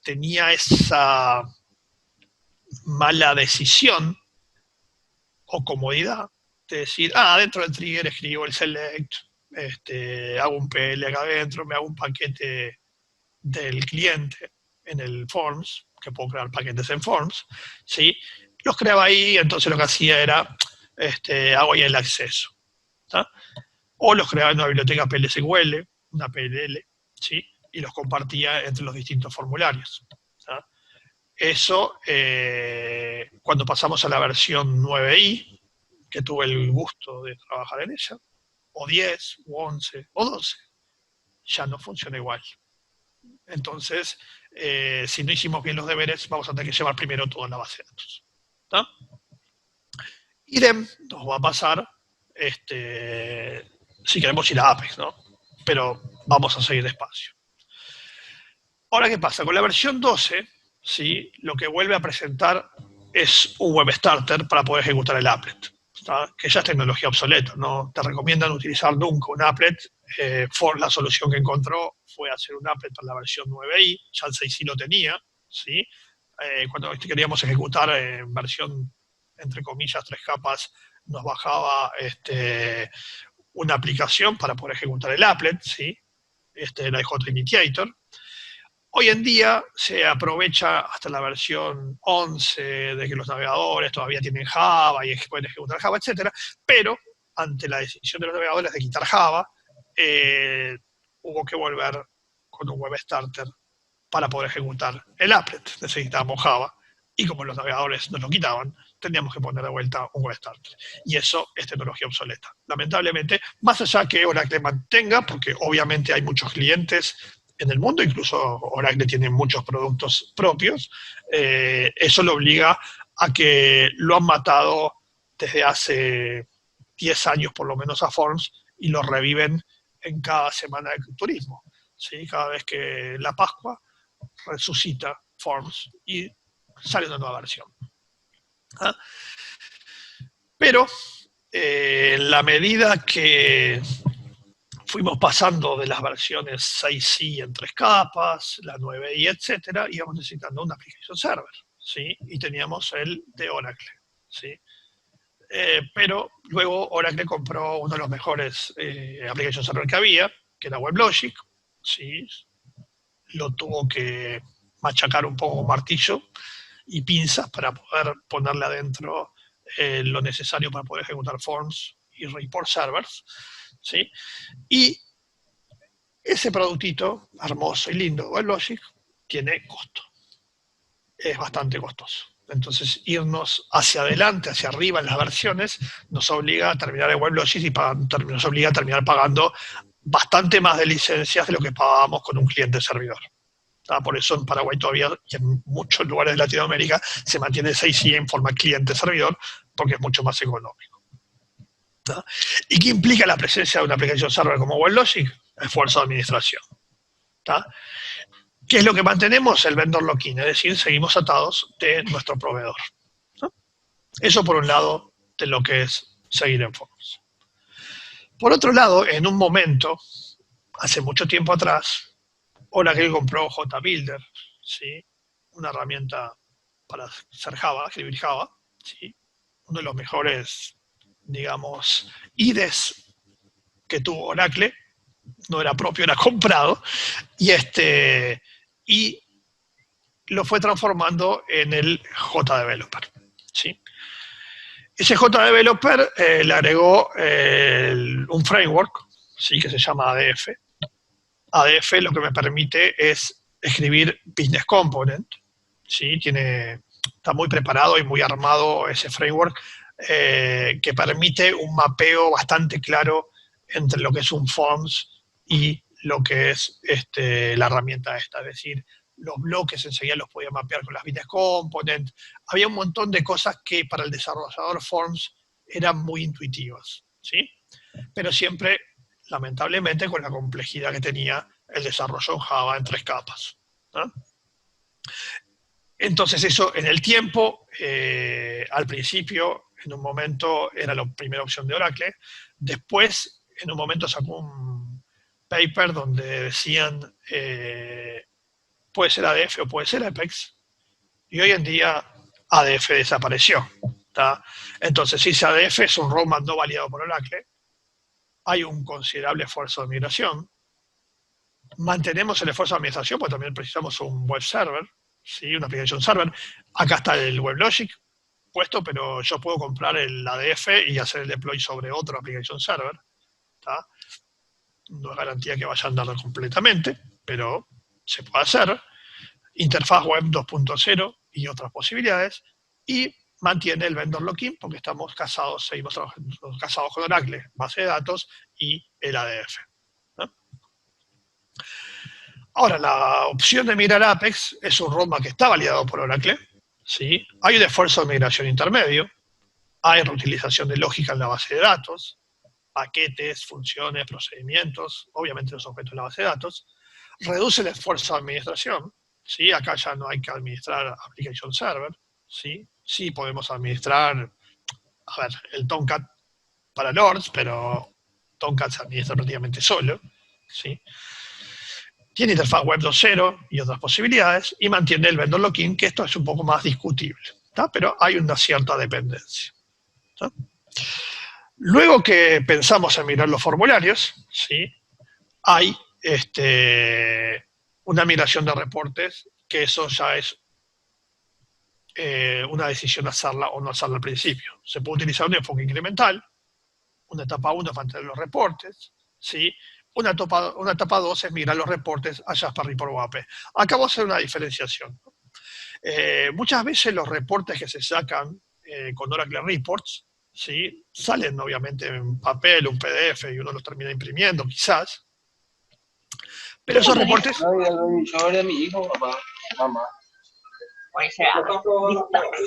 tenía esa mala decisión o comodidad de decir, dentro del trigger escribo el select, hago un PL acá adentro, me hago un paquete del cliente en el Forms, que puedo crear paquetes en Forms, ¿sí? Los creaba ahí, entonces lo que hacía era, hago ahí el acceso, ¿tá? O los creaba en una biblioteca PL/SQL, una PLL, ¿sí? Y los compartía entre los distintos formularios, ¿tá? Eso, cuando pasamos a la versión 9i, que tuve el gusto de trabajar en ella, o 10, o 11, o 12, ya no funciona igual. Entonces, si no hicimos bien los deberes, vamos a tener que llevar primero toda la base de datos, ¿tá? Idem nos va a pasar, si queremos ir a Apex, ¿no? Pero vamos a seguir despacio. Ahora, ¿qué pasa? Con la versión 12, ¿sí? Lo que vuelve a presentar es un web starter para poder ejecutar el applet, ¿tá? Que ya es tecnología obsoleta, no te recomiendan utilizar nunca un applet. Ford, la solución que encontró fue hacer un applet para la versión 9i, ya el 6i lo tenía, ¿sí? Cuando queríamos ejecutar en versión, entre comillas, 3 capas, nos bajaba una aplicación para poder ejecutar el applet, ¿sí? La JInitiator. Hoy en día se aprovecha hasta la versión 11 de que los navegadores todavía tienen Java y pueden ejecutar Java, etc. Pero ante la decisión de los navegadores de quitar Java, hubo que volver con un web starter para poder ejecutar el applet. Necesitábamos Java y como los navegadores nos lo quitaban, teníamos que poner de vuelta un web starter. Y eso es tecnología obsoleta. Lamentablemente, más allá que Oracle mantenga, porque obviamente hay muchos clientes en el mundo, incluso Oracle tiene muchos productos propios, eso lo obliga a que lo han matado desde hace 10 años por lo menos a Forms y lo reviven en cada semana de turismo, ¿sí? Cada vez que la Pascua resucita Forms y sale una nueva versión. Pero en la medida que fuimos pasando de las versiones 6i en 3 capas, la 9i, etcétera, íbamos necesitando una application server, ¿sí? Y teníamos el de Oracle, ¿sí? Pero luego Oracle compró uno de los mejores application server que había, que era WebLogic, ¿sí? lo tuvo que machacar un poco con martillo y pinzas para poder ponerle adentro lo necesario para poder ejecutar forms y report servers, ¿sí? Y ese productito hermoso y lindo, WebLogic, tiene costo. Es bastante costoso. Entonces, irnos hacia adelante, hacia arriba en las versiones, nos obliga a terminar en WebLogic y nos obliga a terminar pagando bastante más de licencias de lo que pagábamos con un cliente servidor. Por eso en Paraguay todavía y en muchos lugares de Latinoamérica se mantiene 6i en forma cliente-servidor porque es mucho más económico. ¿Y qué implica la presencia de una aplicación server como WebLogic? Esfuerzo de administración. ¿Qué es lo que mantenemos? El vendor lock-in, es decir, seguimos atados de nuestro proveedor. Eso por un lado de lo que es seguir en Forms. Por otro lado, en un momento, hace mucho tiempo atrás, Oracle compró JBuilder, ¿sí? Una herramienta para hacer Java, escribir Java, ¿sí? Uno de los mejores, digamos, IDEs que tuvo Oracle, no era propio, era comprado, y lo fue transformando en el JDeveloper, ¿sí? Ese JDeveloper le agregó un framework, ¿sí? Que se llama ADF. ADF lo que me permite es escribir Business Component, ¿sí? Está muy preparado y muy armado ese framework que permite un mapeo bastante claro entre lo que es un Forms y lo que es la herramienta esta. Es decir, los bloques enseguida los podía mapear con las Business Component. Había un montón de cosas que para el desarrollador Forms eran muy intuitivas, ¿sí? Pero siempre, lamentablemente, con la complejidad que tenía el desarrollo en Java en 3 capas, ¿no? Entonces eso en el tiempo, al principio, en un momento era la primera opción de Oracle, después en un momento sacó un paper donde decían puede ser ADF o puede ser Apex, y hoy en día ADF desapareció, ¿tá? Entonces si ese ADF es un roadmap no validado por Oracle, hay un considerable esfuerzo de migración. Mantenemos el esfuerzo de administración, porque también precisamos un web server, ¿sí? Una aplicación server. Acá está el WebLogic puesto, pero yo puedo comprar el ADF y hacer el deploy sobre otra aplicación server, ¿tá? No es garantía que vaya a andar completamente, pero se puede hacer. Interfaz web 2.0 y otras posibilidades. Y mantiene el vendor lock-in porque seguimos trabajando casados con Oracle, base de datos y el ADF, ¿no? Ahora, la opción de migrar a Apex es un roadmap que está validado por Oracle, ¿sí? Hay un esfuerzo de migración intermedio, hay reutilización de lógica en la base de datos, paquetes, funciones, procedimientos, obviamente los objetos de la base de datos, reduce el esfuerzo de administración, ¿sí? Acá ya no hay que administrar application server, ¿sí? Sí podemos administrar, el Tomcat para Lords, pero Tomcat se administra prácticamente solo, ¿sí? Tiene interfaz web 2.0 y otras posibilidades, y mantiene el vendor lock-in, que esto es un poco más discutible, ¿tá? Pero hay una cierta dependencia, ¿tá? Luego que pensamos en mirar los formularios, ¿sí? Hay una migración de reportes, que eso ya es una decisión de hacerla o no hacerla al principio. Se puede utilizar un enfoque incremental, una etapa 1 es mantener los reportes, ¿sí? Una etapa 2 es migrar los reportes a Jasper Report o AP. Acá vamos a hacer una diferenciación. Muchas veces los reportes que se sacan con Oracle Reports, ¿sí? Salen obviamente en papel, un PDF, y uno los termina imprimiendo, quizás. Pero esos reportes... Yo era mi hijo, papá, mamá. O sea,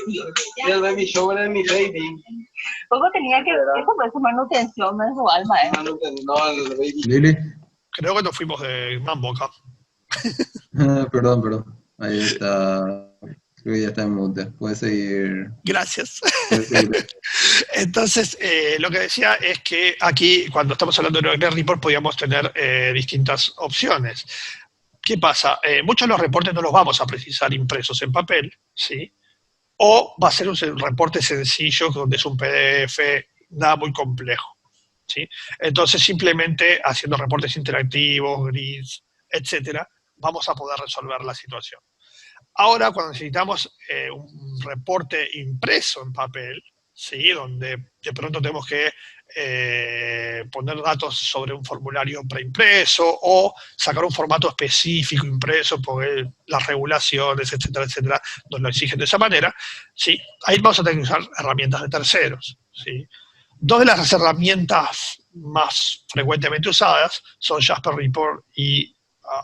Y el baby shower es mi baby. poco tenía que eso por eso manutención de su alma, No, el baby. Lili. Creo que nos fuimos de mambo acá. Perdón. Ahí está. Creo que ya está en mute. Puedes seguir. Gracias. Puedes seguir. Entonces, lo que decía es que aquí, cuando estamos hablando de Oracle Report, podíamos tener distintas opciones. ¿Qué pasa? Muchos de los reportes no los vamos a precisar impresos en papel, ¿sí? O va a ser un reporte sencillo, donde es un PDF, nada muy complejo, ¿sí? Entonces, simplemente haciendo reportes interactivos, grids, etcétera, vamos a poder resolver la situación. Ahora, cuando necesitamos un reporte impreso en papel, ¿sí? Donde de pronto tenemos que poner datos sobre un formulario preimpreso o sacar un formato específico impreso porque las regulaciones, etcétera, etcétera, nos lo exigen de esa manera, ¿sí? Ahí vamos a tener que usar herramientas de terceros, ¿sí? Dos de las herramientas más frecuentemente usadas son Jasper Report y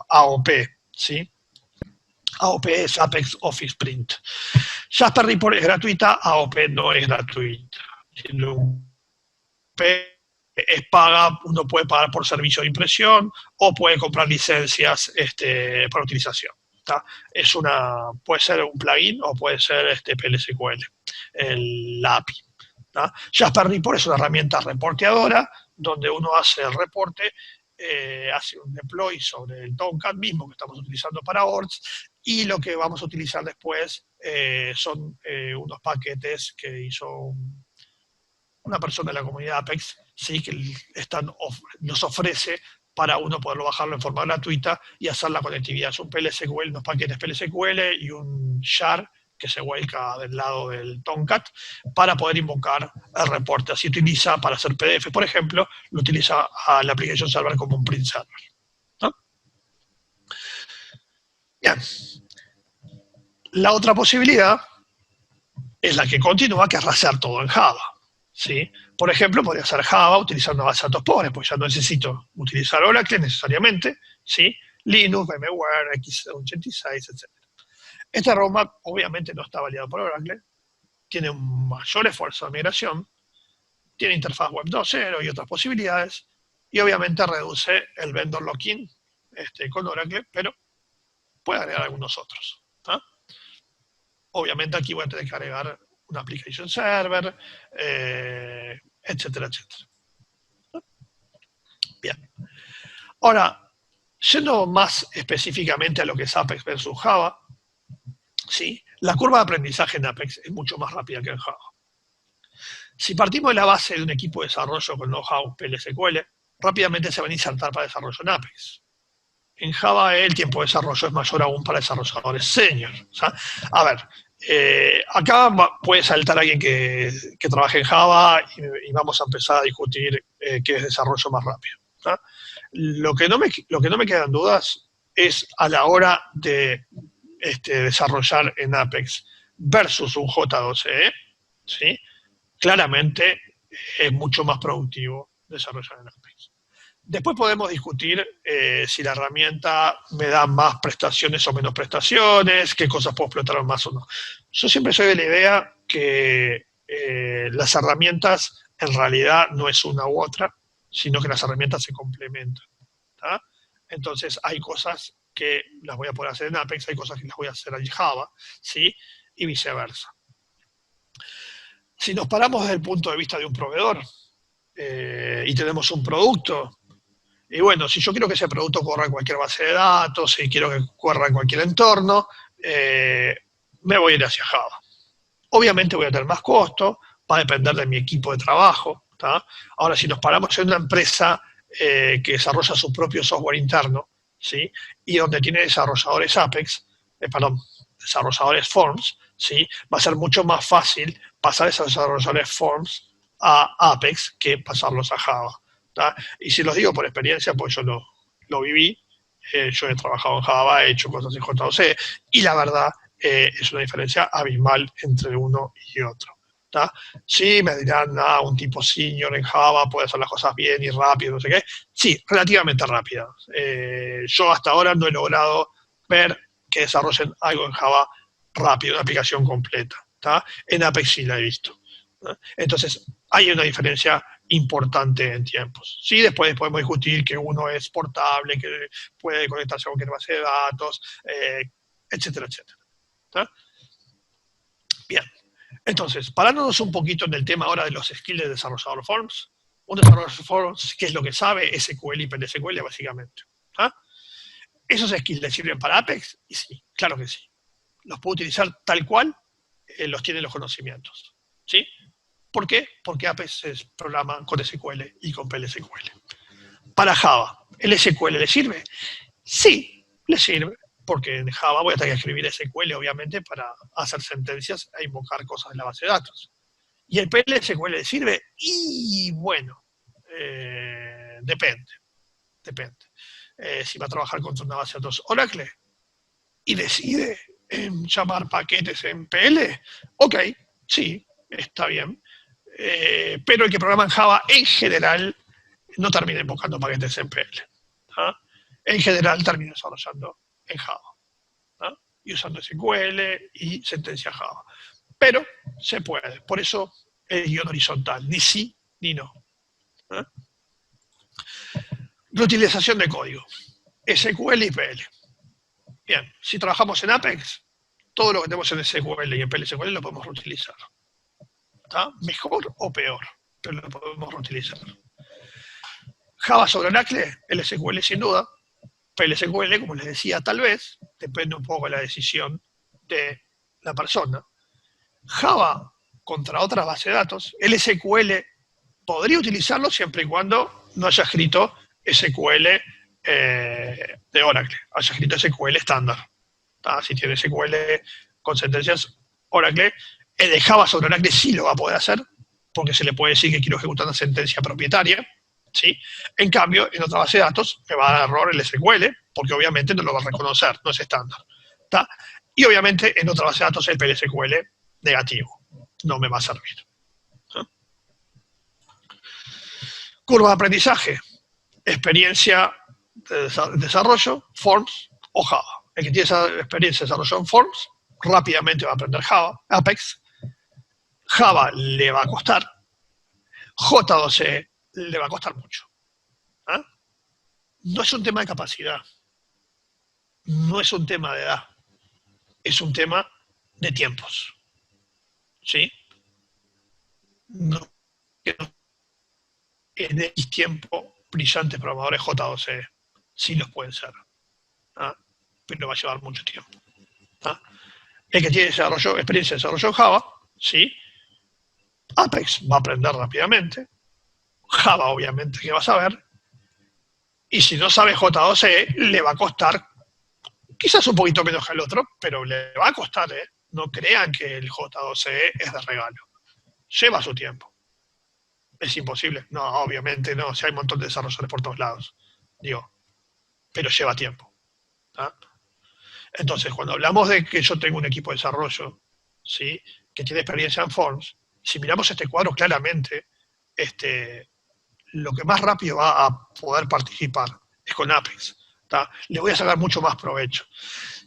AOP, ¿sí? AOP es Apex Office Print. Jasper Report es gratuita, AOP no es gratuita. AOP es paga, uno puede pagar por servicio de impresión o puede comprar licencias para utilización. Puede ser un plugin o puede ser PLSQL, la API. Jasper Report es una herramienta reporteadora donde uno hace el reporte, hace un deploy sobre el Tomcat mismo que estamos utilizando para ORDS, y lo que vamos a utilizar después son unos paquetes que hizo una persona de la comunidad Apex, ¿sí? Que nos ofrece para uno poderlo bajarlo en forma gratuita y hacer la conectividad. Es un PLSQL, unos paquetes PLSQL y un shard que se vuelca del lado del Tomcat para poder invocar el reporte. Así utiliza para hacer PDF, por ejemplo, lo utiliza a la application server como un print server, ¿no? Bien. La otra posibilidad es la que continúa, que es hacer todo en Java, ¿sí? Por ejemplo, podría hacer Java utilizando una base de datos pobre, pues ya no necesito utilizar Oracle necesariamente, ¿sí? Linux, VMware, x86, etc. Este roadmap obviamente no está validado por Oracle, tiene un mayor esfuerzo de migración, tiene interfaz web 2.0 y otras posibilidades, y obviamente reduce el vendor lock-in con Oracle, pero puede agregar algunos otros, ¿no? Obviamente aquí voy a tener que agregar una application server, etcétera, etcétera. Bien. Ahora, yendo más específicamente a lo que es Apex versus Java, ¿sí? La curva de aprendizaje en Apex es mucho más rápida que en Java. Si partimos de la base de un equipo de desarrollo con know-how PLSQL, rápidamente se van a insertar para desarrollo en Apex. En Java el tiempo de desarrollo es mayor aún para desarrolladores senior. A ver, acá puede saltar alguien que trabaje en Java y vamos a empezar a discutir qué es desarrollo más rápido, ¿tá? Lo que no me quedan dudas es a la hora de desarrollar en Apex versus un J2E, ¿sí? Claramente es mucho más productivo desarrollar en Apex. Después podemos discutir si la herramienta me da más prestaciones o menos prestaciones, qué cosas puedo explotar más o no. Yo siempre soy de la idea que las herramientas en realidad no es una u otra, sino que las herramientas se complementan, ¿tá? Entonces hay cosas que las voy a poder hacer en Apex, hay cosas que las voy a hacer en Java, ¿sí? Y viceversa. Si nos paramos desde el punto de vista de un proveedor y tenemos un producto, y bueno, si yo quiero que ese producto corra en cualquier base de datos, si quiero que corra en cualquier entorno, me voy a ir hacia Java. Obviamente voy a tener más costo, va a depender de mi equipo de trabajo, ¿tá? Ahora, si nos paramos en una empresa que desarrolla su propio software interno, ¿sí? Y donde tiene desarrolladores Apex, desarrolladores Forms, ¿sí? Va a ser mucho más fácil pasar esos desarrolladores Forms a Apex que pasarlos a Java, ¿tá? Y si los digo por experiencia, pues yo lo viví, yo he trabajado en Java, he hecho cosas en J2E, y la verdad es una diferencia abismal entre uno y otro, ¿tá? Sí, me dirán, un tipo senior en Java puede hacer las cosas bien y rápido, no sé qué. Sí, relativamente rápido. Yo hasta ahora no he logrado ver que desarrollen algo en Java rápido, una aplicación completa, ¿tá? En Apex sí la he visto, ¿tá? Entonces, hay una diferencia importante en tiempos. Sí, después podemos discutir que uno es portable, que puede conectarse a cualquier base de datos, etcétera, etcétera, ¿tá? Bien. Entonces, parándonos un poquito en el tema ahora de los skills de desarrollador Forms. Un desarrollador Forms, ¿qué es lo que sabe? SQL y PLSQL, básicamente, ¿tá? ¿Esos skills le sirven para Apex? Y sí, claro que sí. Los puedo utilizar tal cual los tienen los conocimientos, ¿sí? ¿Por qué? Porque Apex es programa con SQL y con PLSQL. Para Java, ¿el SQL le sirve? Sí, le sirve, porque en Java voy a tener que escribir SQL, obviamente, para hacer sentencias e invocar cosas de la base de datos. ¿Y el PLSQL le sirve? Y bueno, depende. Si va a trabajar contra una base de datos Oracle y decide llamar paquetes en PL, ok, sí, está bien. Pero el que programa en Java, en general, no termina invocando paquetes en PL. ¿Ah? En general, termina desarrollando en Java. ¿Ah? Y usando SQL y sentencia Java. Pero se puede. Por eso el guión horizontal. Ni sí, ni no. ¿Ah? Reutilización de código. SQL y PL. Bien, si trabajamos en Apex, todo lo que tenemos en SQL y en PLSQL lo podemos reutilizar. ¿Está? Mejor o peor, pero lo podemos reutilizar. Java sobre Oracle, LSQL sin duda. PLSQL, como les decía, tal vez, depende un poco de la decisión de la persona. Java contra otras bases de datos, LSQL podría utilizarlo siempre y cuando no haya escrito SQL de Oracle, haya escrito SQL estándar. Si tiene SQL con sentencias Oracle, el de Java sobre Oracle sí lo va a poder hacer, porque se le puede decir que quiero ejecutar una sentencia propietaria, ¿sí? En cambio, en otra base de datos me va a dar error el SQL, porque obviamente no lo va a reconocer, no es estándar. ¿Tá? Y obviamente en otra base de datos el PLSQL negativo, no me va a servir. ¿Sí? Curva de aprendizaje, experiencia de desarrollo, Forms o Java. El que tiene esa experiencia de desarrollo en Forms rápidamente va a aprender Java, Apex. Java le va a costar. J2E le va a costar mucho. ¿Ah? No es un tema de capacidad. No es un tema de edad. Es un tema de tiempos. ¿Sí? No, en X tiempo, brillantes programadores J2E sí los pueden ser. ¿Ah? Pero va a llevar mucho tiempo. ¿Ah? El que tiene experiencia de desarrollo en Java, ¿sí? Apex va a aprender rápidamente. Java, obviamente, que va a saber. Y si no sabe J2E, le va a costar, quizás un poquito menos que el otro, pero le va a costar, ¿eh? No crean que el J2E es de regalo. Lleva su tiempo. ¿Es imposible? No, obviamente no. Si hay un montón de desarrolladores por todos lados. Digo, pero lleva tiempo. ¿Ah? Entonces, cuando hablamos de que yo tengo un equipo de desarrollo, ¿sí? Que tiene experiencia en Forms, si miramos este cuadro claramente, lo que más rápido va a poder participar es con Apex. ¿Tá? Le voy a sacar mucho más provecho.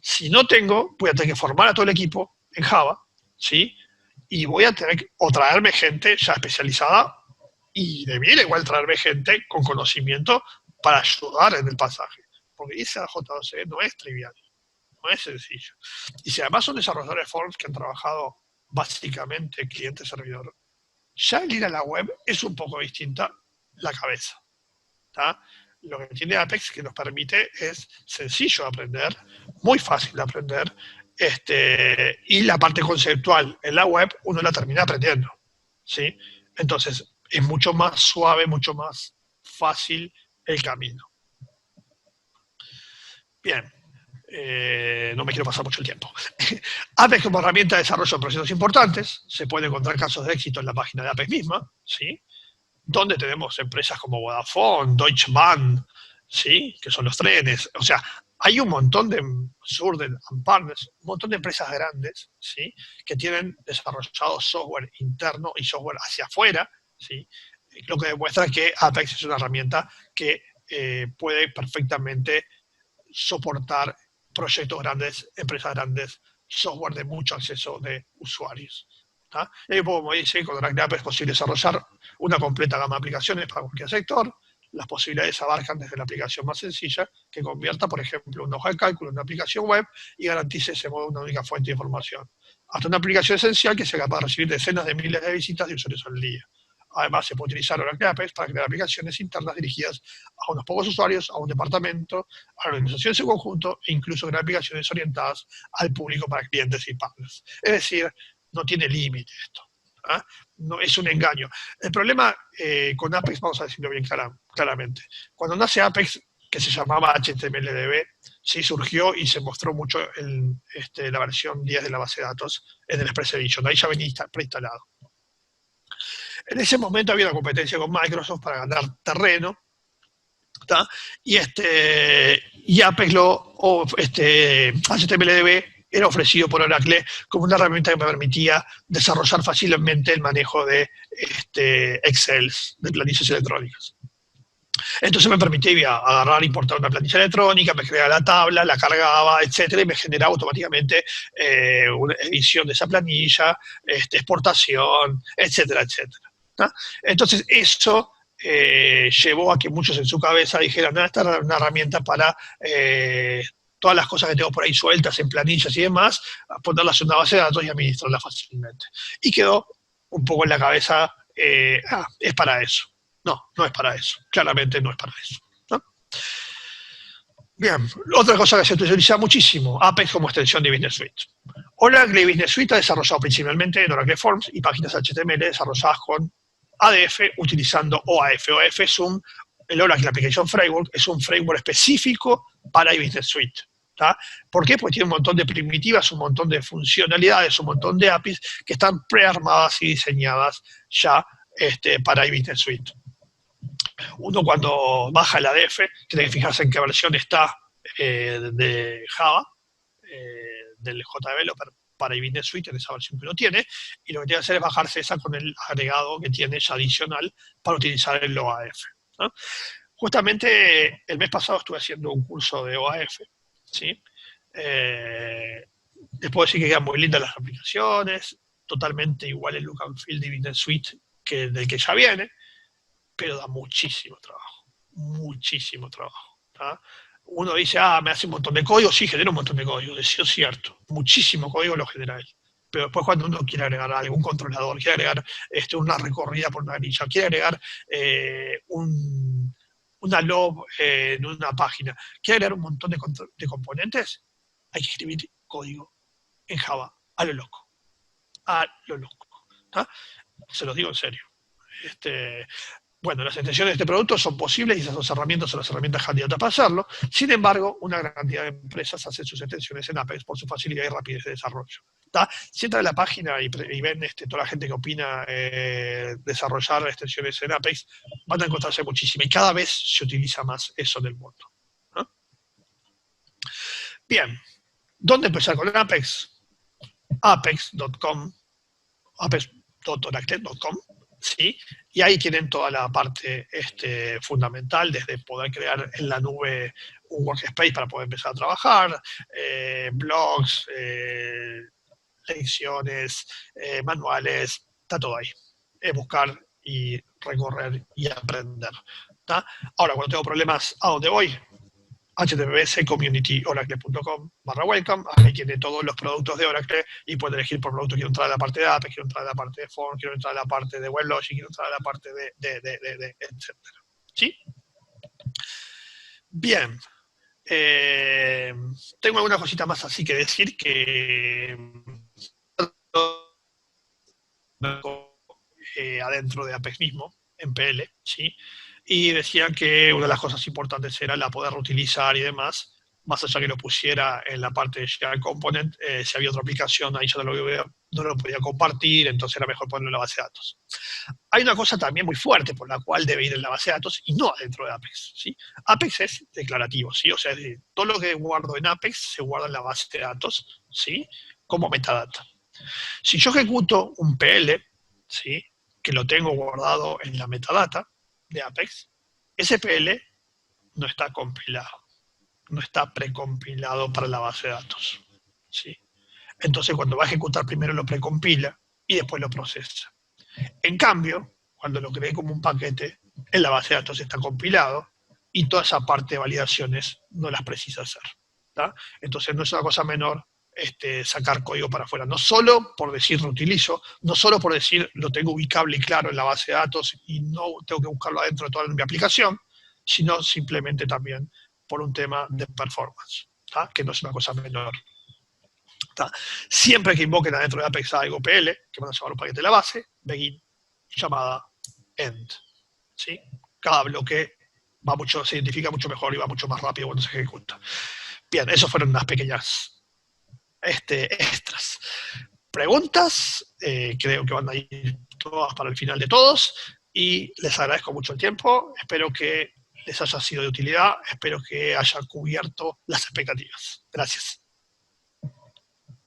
Si no tengo, voy a tener que formar a todo el equipo en Java, ¿sí? Y voy a tener que o traerme gente ya especializada y debiera igual traerme gente con conocimiento para ayudar en el pasaje. Porque irse a J2E no es trivial, no es sencillo. Y si además son desarrolladores Forms que han trabajado básicamente cliente-servidor, ya el ir a la web es un poco distinta la cabeza. ¿Tá? Lo que tiene Apex que nos permite es sencillo de aprender, muy fácil de aprender, y la parte conceptual en la web uno la termina aprendiendo. ¿Sí? Entonces, es mucho más suave, mucho más fácil el camino. Bien. No me quiero pasar mucho el tiempo. Apex como herramienta de desarrollo de proyectos importantes, se puede encontrar casos de éxito en la página de Apex misma, ¿sí? Donde tenemos empresas como Vodafone, Deutsche Bahn, ¿sí? Que son los trenes. O sea, hay un montón de Surden and Partners, un montón de empresas grandes, ¿sí? Que tienen desarrollado software interno y software hacia afuera, ¿sí? Lo que demuestra que Apex es una herramienta que puede perfectamente soportar proyectos grandes, empresas grandes, software de mucho acceso de usuarios. ¿Tá? Y como dice, con Oracle Apex es posible desarrollar una completa gama de aplicaciones para cualquier sector. Las posibilidades abarcan desde la aplicación más sencilla, que convierta, por ejemplo, una hoja de cálculo en una aplicación web y garantice ese modo una única fuente de información. Hasta una aplicación esencial que sea capaz de recibir decenas de miles de visitas de usuarios al día. Además, se puede utilizar Oracle Apex para crear aplicaciones internas dirigidas a unos pocos usuarios, a un departamento, a la organización en su conjunto, e incluso crear aplicaciones orientadas al público para clientes y partners. Es decir, no tiene límite esto. ¿Ah? No es un engaño. El problema con Apex, vamos a decirlo bien claramente, cuando nace Apex, que se llamaba HTMLDB, ¿sí? Surgió y se mostró mucho la versión 10 de la base de datos en el Express Edition. Ahí ya venía preinstalado. En ese momento había una competencia con Microsoft para ganar terreno, ¿tá? Y Apex HTMLDB era ofrecido por Oracle como una herramienta que me permitía desarrollar fácilmente el manejo de Excel, de planillas electrónicas. Entonces me permitía agarrar, importar una planilla electrónica, me creaba la tabla, la cargaba, etcétera, y me generaba automáticamente una edición de esa planilla, exportación, etcétera, etcétera, ¿tá? Entonces eso llevó a que muchos en su cabeza dijeran, esta es una herramienta para todas las cosas que tengo por ahí sueltas en planillas y demás, ponerlas en una base de datos y administrarlas fácilmente. Y quedó un poco en la cabeza, es para eso. No, no es para eso. Claramente no es para eso, ¿no? Bien, otra cosa que se utiliza muchísimo, Apex como extensión de Business Suite. Oracle Business Suite ha desarrollado principalmente en Oracle Forms y páginas HTML desarrolladas con ADF utilizando OAF. OAF es el Oracle Application Framework, es un framework específico para Business Suite. ¿Tá? ¿Por qué? Porque tiene un montón de primitivas, un montón de funcionalidades, un montón de APIs que están prearmadas y diseñadas ya para Business Suite. Uno cuando baja el ADF tiene que fijarse en qué versión está de Java, del JDeveloper para Business Suite, en esa versión que uno tiene, y lo que tiene que hacer es bajarse esa con el agregado que tiene ya adicional para utilizar el OAF, ¿no? Justamente el mes pasado estuve haciendo un curso de OAF, ¿sí? Les puedo decir que quedan muy lindas las aplicaciones, totalmente igual el look and feel de Business Suite que del que ya viene, pero da muchísimo trabajo, ¿tá? Uno dice, me hace un montón de código, sí, genera un montón de código, eso es cierto, muchísimo código lo genera él, pero después cuando uno quiere agregar algún controlador, quiere agregar una recorrida por una grilla, quiere agregar una lob en una página, quiere agregar un montón de componentes, hay que escribir código en Java, a lo loco, ¿tá? Se los digo en serio. Bueno, las extensiones de este producto son posibles y esas dos herramientas son las herramientas candidatas para hacerlo. Sin embargo, una gran cantidad de empresas hacen sus extensiones en Apex por su facilidad y rapidez de desarrollo, ¿tá? Si entran a la página y ven toda la gente que opina desarrollar extensiones en Apex, van a encontrarse muchísima y cada vez se utiliza más eso en el mundo, ¿no? Bien, ¿dónde empezar con Apex? Apex.com, apex.oracle.com. ¿Sí? Y ahí tienen toda la parte fundamental, desde poder crear en la nube un workspace para poder empezar a trabajar, blogs, lecciones, manuales, está todo ahí. Es buscar y recorrer y aprender, ¿tá? Ahora, cuando tengo problemas, ¿a dónde voy? https://communityoracle.com/welcome, ahí tiene todos los productos de Oracle y puede elegir por producto. Quiero entrar a la parte de Apex, quiero entrar a la parte de Form, quiero entrar a la parte de WebLogic, quiero entrar a la parte de etcétera. ¿Sí? Bien. Tengo alguna cosita más así que decir que adentro de Apex mismo, en PL, ¿sí? Y decían que una de las cosas importantes era la poder reutilizar y demás, más allá que lo pusiera en la parte de Share Component, si había otra aplicación, ahí yo no lo podía compartir, entonces era mejor ponerlo en la base de datos. Hay una cosa también muy fuerte por la cual debe ir en la base de datos y no adentro de Apex, ¿sí? Apex es declarativo, ¿sí? O sea, todo lo que guardo en Apex se guarda en la base de datos, ¿sí? Como metadata. Si yo ejecuto un PL, ¿sí? Que lo tengo guardado en la metadata de Apex, ese PL no está compilado, no está precompilado para la base de datos, ¿sí? Entonces, cuando va a ejecutar, primero lo precompila y después lo procesa. En cambio, cuando lo creé como un paquete, en la base de datos está compilado y toda esa parte de validaciones no las precisa hacer, ¿tá? Entonces, no es una cosa menor sacar código para afuera. No solo por decir reutilizo, no solo por decir lo tengo ubicable y claro en la base de datos y no tengo que buscarlo adentro de toda mi aplicación, sino simplemente también por un tema de performance, ¿tá? Que no es una cosa menor, ¿tá? Siempre que invoquen adentro de Apex algo PL, que van a llamar un paquete de la base, begin, llamada end, ¿sí? Cada bloque se identifica mucho mejor y va mucho más rápido cuando se ejecuta. Bien, eso fueron unas pequeñas extras. Preguntas, creo que van a ir todas para el final de todos, y les agradezco mucho el tiempo, espero que les haya sido de utilidad, espero que haya cubierto las expectativas. Gracias.